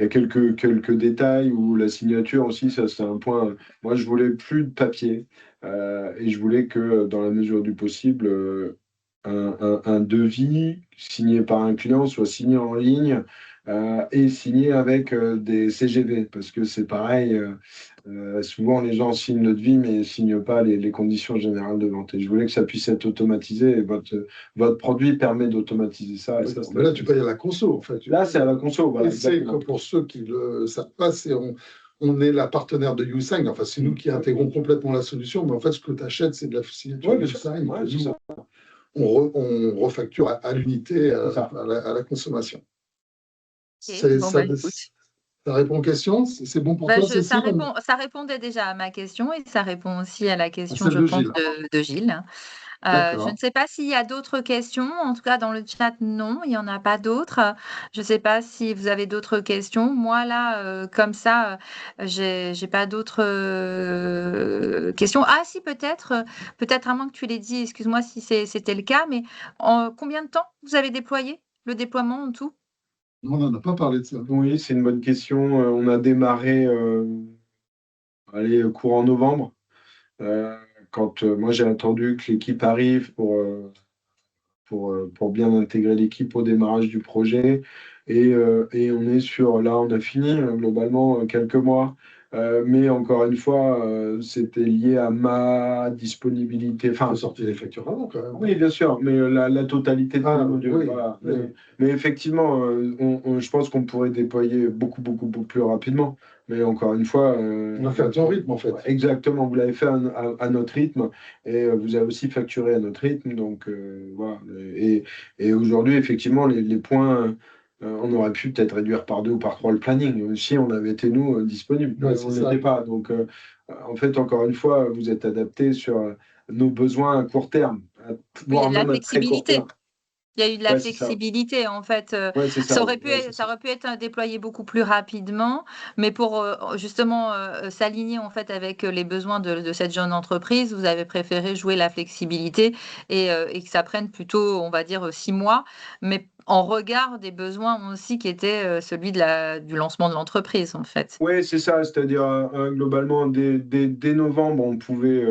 quelques détails où la signature aussi, ça, c'est un point. Moi, je voulais plus de papier et je voulais que, dans la mesure du possible, un devis signé par un client soit signé en ligne et signé avec des CGV, parce que c'est pareil, souvent les gens signent le devis, mais ne signent pas les conditions générales de vente. Et je voulais que ça puisse être automatisé, et votre produit permet d'automatiser ça. Et ça, Mais là, tu payes à la conso, en fait. là, c'est à la conso. Voilà, Et c'est que exactement. pour ceux qui ne le savent pas, on est la partenaire de YouSign. Enfin, c'est nous qui intégrons complètement la solution, mais en fait, ce que tu achètes, c'est de la signature Ouais, de bien sûr. YouSign. Ouais, Que c'est nous, ça. on refacture à l'unité, C'est ça. à la consommation. Ok, bon, Ça, bah, écoute. ça répond aux questions? C'est bon pour Bah, toi, ça Cécile? ça répondait déjà à ma question et ça répond aussi à la À question, celle je de pense, Gilles. de Gilles. Je ne D'accord. sais pas s'il y a d'autres questions. En tout cas, dans le chat, non, il n'y en a pas d'autres. Je ne sais pas si vous avez d'autres questions. Moi, là, comme ça, j'ai pas d'autres questions. Ah, si, peut-être à moins que tu l'aies dit, excuse-moi si c'était le cas, mais en combien de temps vous avez déployé le déploiement en tout? On n'en a pas parlé de ça. Oui, c'est une bonne question. On a démarré allez, courant novembre. Euh, quand moi j'ai attendu que l'équipe arrive pour bien intégrer l'équipe au démarrage du projet. Et on est là, on a fini globalement quelques mois. Mais encore une fois, c'était lié à ma disponibilité. Il Enfin, faut sortir les factures avant, quand même. oui, bien sûr, mais la totalité de tous les modules. Oui, Voilà. oui. Mais effectivement, je pense qu'on pourrait déployer beaucoup, beaucoup, beaucoup plus rapidement. Mais encore une fois, On a fait à ton rythme, en fait. exactement, vous l'avez fait à notre rythme et vous avez aussi facturé à notre rythme. Donc, voilà. Et aujourd'hui, effectivement, les points, on aurait pu peut-être réduire par 2 ou par 3 le planning si on avait été, nous, disponibles. Ouais, On c'est ne ça. l'était pas. Donc, en fait, encore une fois, vous êtes adapté sur nos besoins à court terme, Oui, voire de la même à très court flexibilité. terme. Il y a eu de la Ouais, c'est ça. flexibilité en fait. Ouais, c'est ça. Ça aurait pu Ouais, être, c'est ça. déployé beaucoup plus rapidement, mais pour justement s'aligner en fait avec les besoins de cette jeune entreprise, vous avez préféré jouer la flexibilité et que ça prenne plutôt, on va dire, 6 mois, mais en regard des besoins aussi qui étaient celui du lancement de l'entreprise en fait. Oui, c'est ça, c'est-à-dire globalement, dès novembre, on pouvait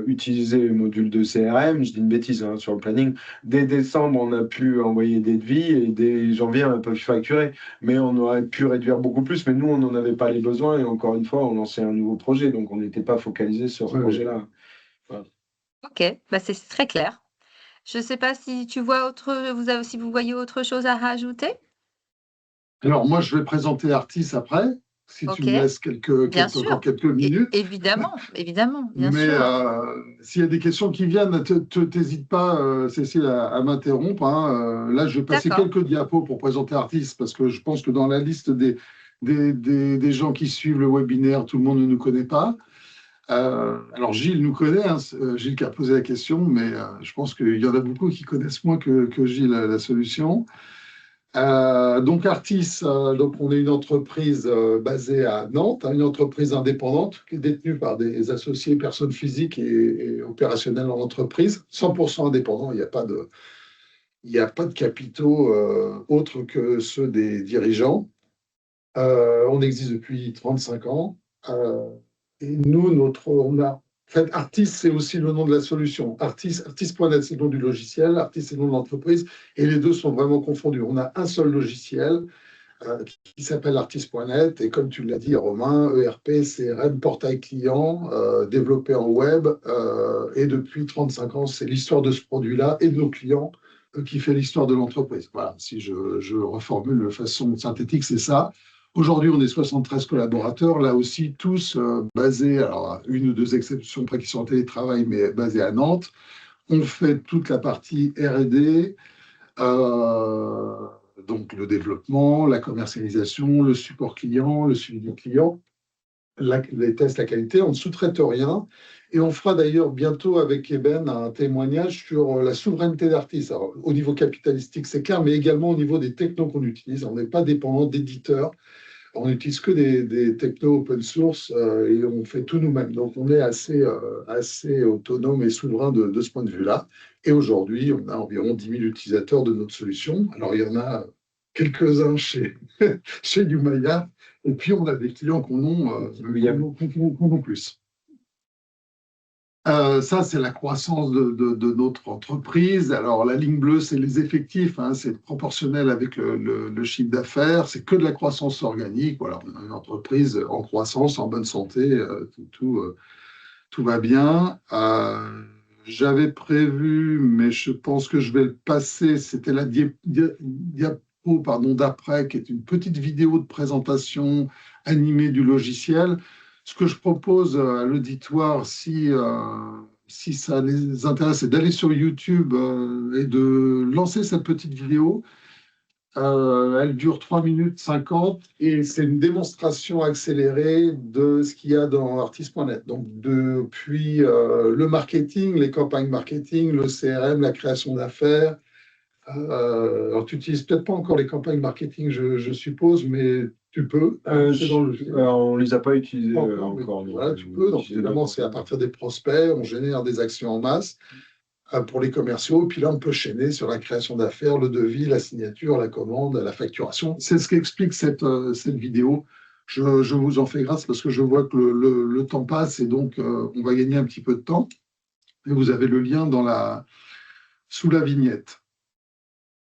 utiliser le module de CRM, je dis une bêtise hein, sur le planning. Dès décembre, on a pu envoyer des devis et dès janvier, on a pu facturer. Mais on aurait pu réduire beaucoup plus, mais nous, on n'en avait pas les besoins et encore une fois, on lançait un nouveau projet, donc on n'était pas focalisé sur ce Ouais, projet-là. Voilà. Ok, bah c'est très clair. Je ne sais pas si si vous voyez autre chose à rajouter. Alors, moi, je vais présenter Artis après, si tu Ok, me laisses bien encore sûr. quelques minutes. Évidemment, évidemment, bien Mais sûr. s'il y a des questions qui viennent, t'hésites pas, Cécile, à m'interrompre, hein. Là, je vais passer D'accord. quelques diapos pour présenter Artis, parce que je pense que dans la liste des gens qui suivent le webinaire, tout le monde ne nous connaît pas. Alors, Gilles nous connaît, hein, Gilles qui a posé la question, mais je pense qu'il y en a beaucoup qui connaissent moins que Gilles la solution. Donc Artis, donc on est une entreprise basée à Nantes, hein, une entreprise indépendante qui est détenue par des associés, personnes physiques et opérationnelles en entreprise, 100% indépendant. Il n'y a pas de capitaux autres que ceux des dirigeants. On existe depuis 35 ans. Et nous, en fait, Artis, c'est aussi le nom de la solution. Artis.net, c'est le nom du logiciel, Artis, c'est le nom de l'entreprise, et les deux sont vraiment confondus. On a un seul logiciel qui s'appelle Artis.net, et comme tu l'as dit, Romain, ERP, CRM, portail client, développé en web, et depuis 35 ans, c'est l'histoire de ce produit-là et de nos clients qui fait l'histoire de l'entreprise. Voilà, si je reformule de façon synthétique, c'est ça. Aujourd'hui, on est 73 collaborateurs, là aussi tous basés, alors une ou deux exceptions près qui sont en télétravail, mais basés à Nantes. On fait toute la partie R&D, donc le développement, la commercialisation, le support client, le suivi du client, les tests, la qualité. On ne sous-traite rien. Et on fera d'ailleurs bientôt avec Eben un témoignage sur la souveraineté d'Artis. Alors, au niveau capitalistique, c'est clair, mais également au niveau des technos qu'on utilise. On n'est pas dépendant d'éditeurs. On n'utilise que des technos open source et on fait tout nous-mêmes. Donc, on est assez autonome et souverain de ce point de vue-là. Et aujourd'hui, on a environ 10 000 utilisateurs de notre solution. Alors, il y en a quelques-uns chez Umaya. Et puis, on a des clients qu'on a plus. Ça, c'est la croissance de notre entreprise. Alors, la ligne bleue, c'est les effectifs, hein, c'est proportionnel avec le chiffre d'affaires, c'est que de la croissance organique. Voilà, on a une entreprise en croissance, en bonne santé, tout va bien. J'avais prévu, mais je pense que je vais le passer, c'était la diapo d'après, qui est une petite vidéo de présentation animée du logiciel. Ce que je propose à l'auditoire, si ça les intéresse, c'est d'aller sur YouTube et de lancer cette petite vidéo. Elle dure 3 minutes 50 et c'est une démonstration accélérée de ce qu'il y a dans Artis.net. Donc, depuis le marketing, les campagnes marketing, le CRM, la création d'affaires. Alors, tu n'utilises peut-être pas encore les campagnes marketing, je suppose, mais tu peux. On ne les a pas utilisées encore. Voilà, tu peux. Donc, évidemment, c'est à partir des prospects, on génère des actions en masse pour les commerciaux. Puis là, on peut chaîner sur la création d'affaires, le devis, la signature, la commande, la facturation. C'est ce qu'explique cette vidéo. Je vous en fais grâce parce que je vois que le temps passe et donc on va gagner un petit peu de temps. Et vous avez le lien sous la vignette.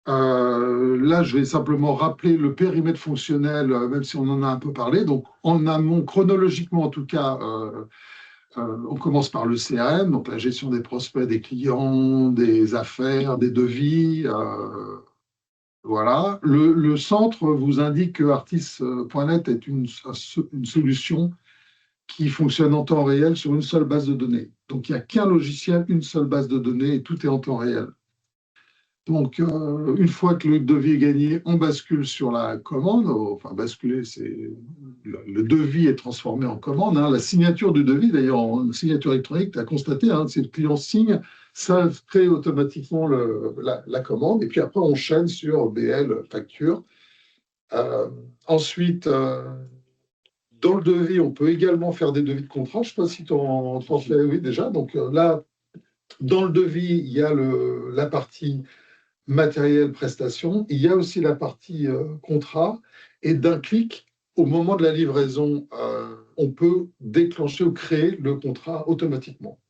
Là, je vais simplement rappeler le périmètre fonctionnel, même si on en a un peu parlé. Donc, en amont, chronologiquement en tout cas, on commence par le CRM, donc la gestion des prospects, des clients, des affaires, des devis. Voilà. Le centre vous indique que Artis.net est une solution qui fonctionne en temps réel sur une seule base de données. Donc, il n'y a qu'un logiciel, une seule base de données et tout est en temps réel. Donc, une fois que le devis est gagné, on bascule sur la commande. Enfin, basculer, c'est le devis est transformé en commande. Hein. La signature du devis, d'ailleurs, en signature électronique, tu as constaté, hein, si le client signe, ça crée automatiquement la commande. Et puis après, on chaîne sur BL, facture. Ensuite, dans le devis, on peut également faire des devis de contrat. Je ne sais pas si tu en fais, oui, déjà. Donc là, dans le devis, il y a la partie matériel, prestation. Il y a aussi la partie contrat. Et d'un clic, au moment de la livraison, on peut déclencher ou créer le contrat automatiquement,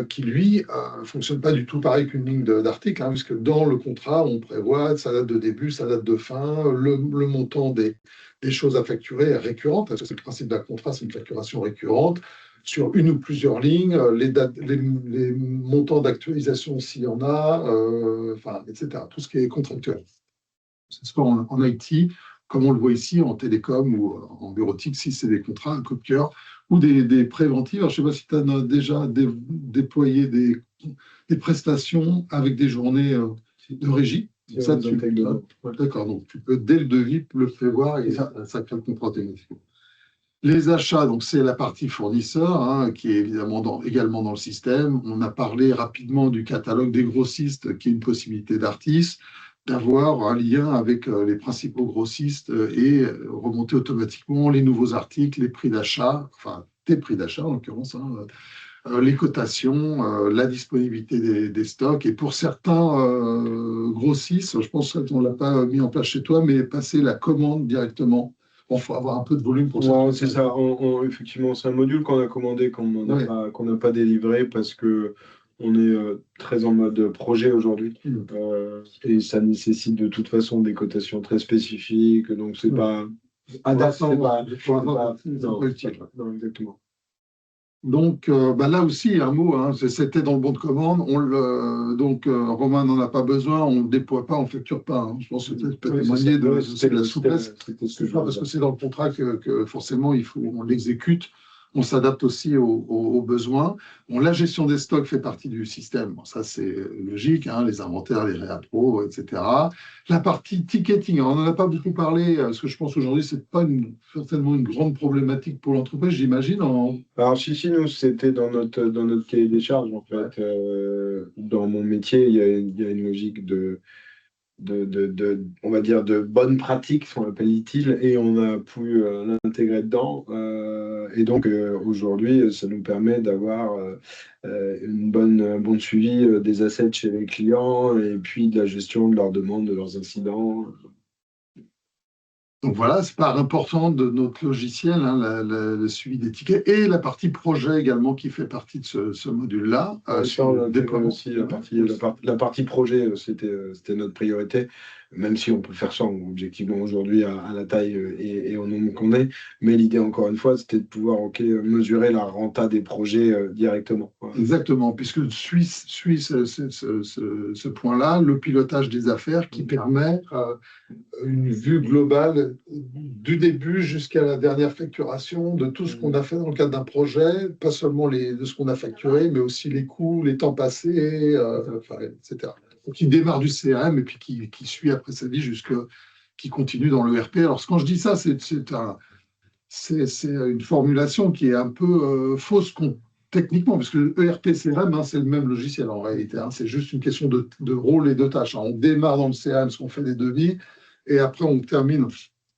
qui, lui, ne fonctionne pas du tout pareil qu'une ligne d'article, hein, puisque dans le contrat, on prévoit sa date de début, sa date de fin, le montant des choses à facturer récurrentes, parce que c'est le principe d'un contrat, c'est une facturation récurrente, sur une ou plusieurs lignes, les montants d'actualisation s'il y en a, etc. Tout ce qui est contractuel. C'est soit en IT, comme on le voit ici, en télécom ou en bureautique, si c'est des contrats, un copieur, ou des préventifs. Alors, je ne sais pas si tu as déjà déployé des prestations avec des journées de régie. Ça, d'accord, donc tu peux, dès le devis, le prévoir et ça crée le contrat automatiquement. Les achats, donc c'est la partie fournisseur, hein, qui est évidemment également dans le système. On a parlé rapidement du catalogue des grossistes, qui est une possibilité d'Artis, d'avoir un lien avec les principaux grossistes et remonter automatiquement les nouveaux articles, les prix d'achat, enfin tes prix d'achat en l'occurrence, hein, les cotations, la disponibilité des stocks. Et pour certains grossistes, je pense qu'on ne l'a pas mis en place chez toi, mais passer la commande directement bon, faut avoir un peu de volume pour ça. Ouais, c'est ça. Effectivement, c'est un module qu'on a commandé, qu'on n'a pas délivré parce que on est très en mode projet aujourd'hui. Et ça nécessite de toute façon des cotations très spécifiques. Donc, c'est pas adapté. Non, utile. non, exactement. Donc là aussi, un mot, hein, c'était dans le bon de commande. Romain n'en a pas besoin, on ne déploie pas, on ne facture pas. Hein. Je pense que tu peux témoigner de la souplesse. C'est pas parce que c'est dans le contrat que forcément on l'exécute. On s'adapte aussi aux besoins. Bon, la gestion des stocks fait partie du système. Bon, ça, c'est logique, hein, les inventaires, les réappros, etc. La partie ticketing, on n'en a pas beaucoup parlé, parce que je pense aujourd'hui, ce n'est pas certainement une grande problématique pour l'entreprise, j'imagine. Alors, si, nous, c'était dans notre cahier des charges, en fait. Dans mon métier, il y a une logique on va dire, de bonnes pratiques, ce qu'on appelle utile, et on a pu l'intégrer dedans. Et donc, aujourd'hui, ça nous permet d'avoir un bon suivi des assets chez les clients et puis de la gestion de leurs demandes, de leurs incidents. Donc voilà, c'est part importante de notre logiciel, hein, le suivi des tickets et la partie projet également qui fait partie de ce module-là. Sur le déploiement aussi, la partie projet, c'était notre priorité, même si on peut faire ça objectivement aujourd'hui à la taille et au nombre qu'on est. Mais l'idée, encore une fois, c'était de pouvoir mesurer la renta des projets directement. Voilà. Exactement, puisque suit ce point-là, le pilotage des affaires qui permet une vue globale du début jusqu'à la dernière facturation de tout ce qu'on a fait dans le cadre d'un projet, pas seulement de ce qu'on a facturé, mais aussi les coûts, les temps passés, etc. Donc, il démarre du CRM et puis qui suit après sa vie qui continue dans l'ERP. Alors, quand je dis ça, c'est une formulation qui est un peu fausse techniquement, parce que ERP, CRM, hein, c'est le même logiciel en réalité. Hein, c'est juste une question de rôle et de tâches. Hein. On démarre dans le CRM parce qu'on fait des devis, et après on termine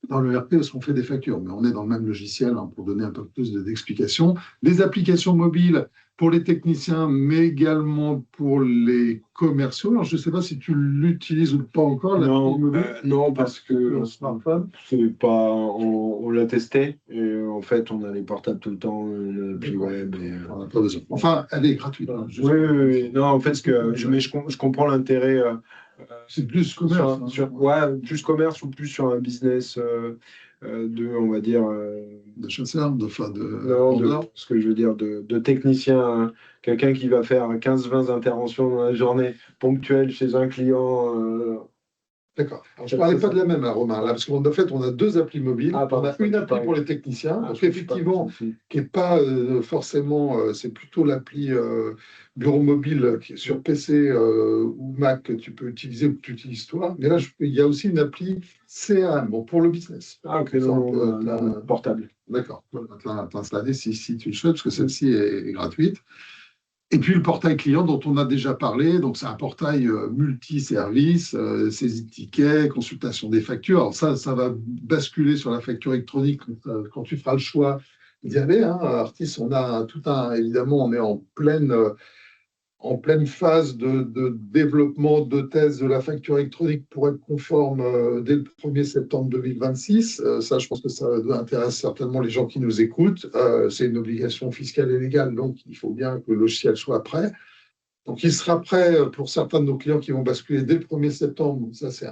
dans le ERP parce qu'on fait des factures. Mais on est dans le même logiciel, hein, pour donner un peu plus d'explications. Des applications mobiles pour les techniciens, mais également pour les commerciaux. Alors, je ne sais pas si tu l'utilises ou pas encore. Non, parce que c'est pas, on l'a testé et en fait, on a les portables tout le temps, l'appli web. On n'a pas besoin. Enfin, elle est gratuite. Hein, oui. Non, en fait, je comprends l'intérêt. C'est plus commerce. Plus commerce ou plus sur un business on va dire. De chasseur, ce que je veux dire, de technicien, hein. Quelqu'un qui va faire 15-20 interventions dans la journée ponctuelle chez un client. D'accord. Je ne parlais pas de la même, hein, Romain, là, parce qu'en fait, on a deux applis mobiles. On a une appli pour les techniciens, donc effectivement, qui n'est pas forcément, c'est plutôt l'appli bureau mobile qui est sur PC ou Mac que tu peux utiliser ou que tu utilises toi. Mais là, il y a aussi une appli CRM, pour le business. Ok, portable. D'accord. Tu vas t'installer si tu le souhaites, parce que celle-ci est gratuite. Et puis le portail client dont on a déjà parlé, donc c'est un portail multi-service, saisie de tickets, consultation des factures. Alors ça va basculer sur la facture électronique quand tu feras le choix d'y aller. Hein. Artis, évidemment, on est en pleine phase de développement de thèse de la facture électronique pour être conforme dès le 1er septembre 2026. Ça, je pense que ça intéresse certainement les gens qui nous écoutent. C'est une obligation fiscale et légale, donc il faut bien que le logiciel soit prêt. Donc, il sera prêt pour certains de nos clients qui vont basculer dès le 1er septembre. Ça, c'est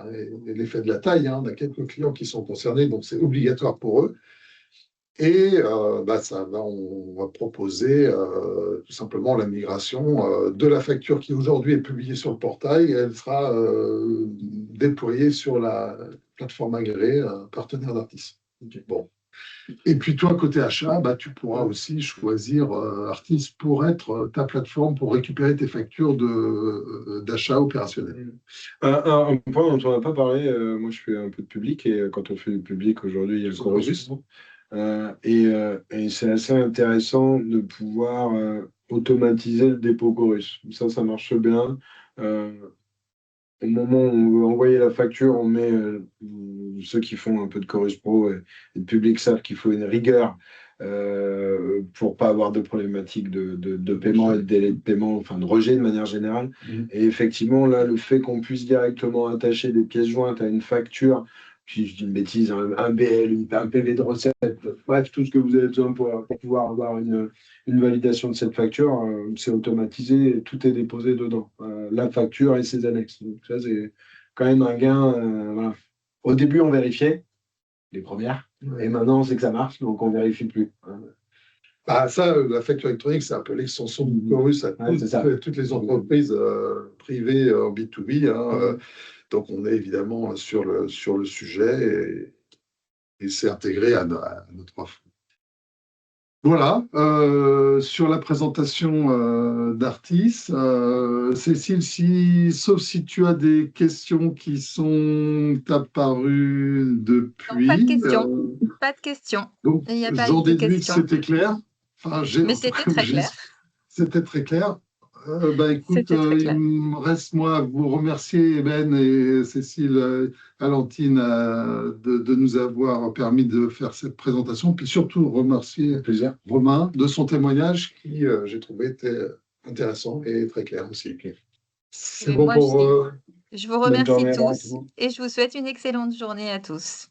l'effet de la taille. Hein. On a quelques clients qui sont concernés, donc c'est obligatoire pour eux. Et on va proposer tout simplement la migration de la facture qui aujourd'hui est publiée sur le portail. Elle sera déployée sur la plateforme agréée partenaire d'Artis. Okay. Bon. Et puis toi, côté achat, tu pourras aussi choisir Artis pour être ta plateforme pour récupérer tes factures d'achat opérationnel. Un point dont on n'a pas parlé, moi je fais un peu de public et quand on fait du public aujourd'hui, il y a le Chorus. Et c'est assez intéressant de pouvoir automatiser le dépôt Chorus. Ça marche bien. Au moment où on veut envoyer la facture, on met ceux qui font un peu de Chorus Pro et le public savent qu'il faut une rigueur pour pas avoir de problématiques de paiement et de délai de paiement, enfin de rejet de manière générale. Et effectivement, là, le fait qu'on puisse directement attacher des pièces jointes à une facture si je dis une bêtise, un BL, un PV de recette, bref, tout ce que vous avez besoin pour pouvoir avoir une validation de cette facture, c'est automatisé et tout est déposé dedans. La facture et ses annexes. Donc ça, c'est quand même un gain. Voilà. Au début, on vérifiait les premières, et maintenant, on sait que ça marche, donc on ne vérifie plus. Bah, ça, la facture électronique, c'est un peu l'extension du chorus à toutes les entreprises privées en B2B. Hein, donc, on est évidemment sur le sujet et c'est intégré à notre offre. Voilà, sur la présentation d'Artis. Cécile, sauf si tu as des questions qui sont apparues depuis. Non, pas de questions. Pas de questions. Donc, Il n'y a pas j'en eu de déduis que questions. c'était clair. Enfin, Mais c'était très clair. C'était très clair. Écoute, C'était très clair. il me reste moi à vous remercier, Ben et Cécile, Alantine, de nous avoir permis de faire cette présentation. Puis surtout remercier Romain de son témoignage qui, j'ai trouvé, était intéressant et très clair aussi. C'est bon pour... Je vous remercie tous et je vous souhaite une excellente journée à tous.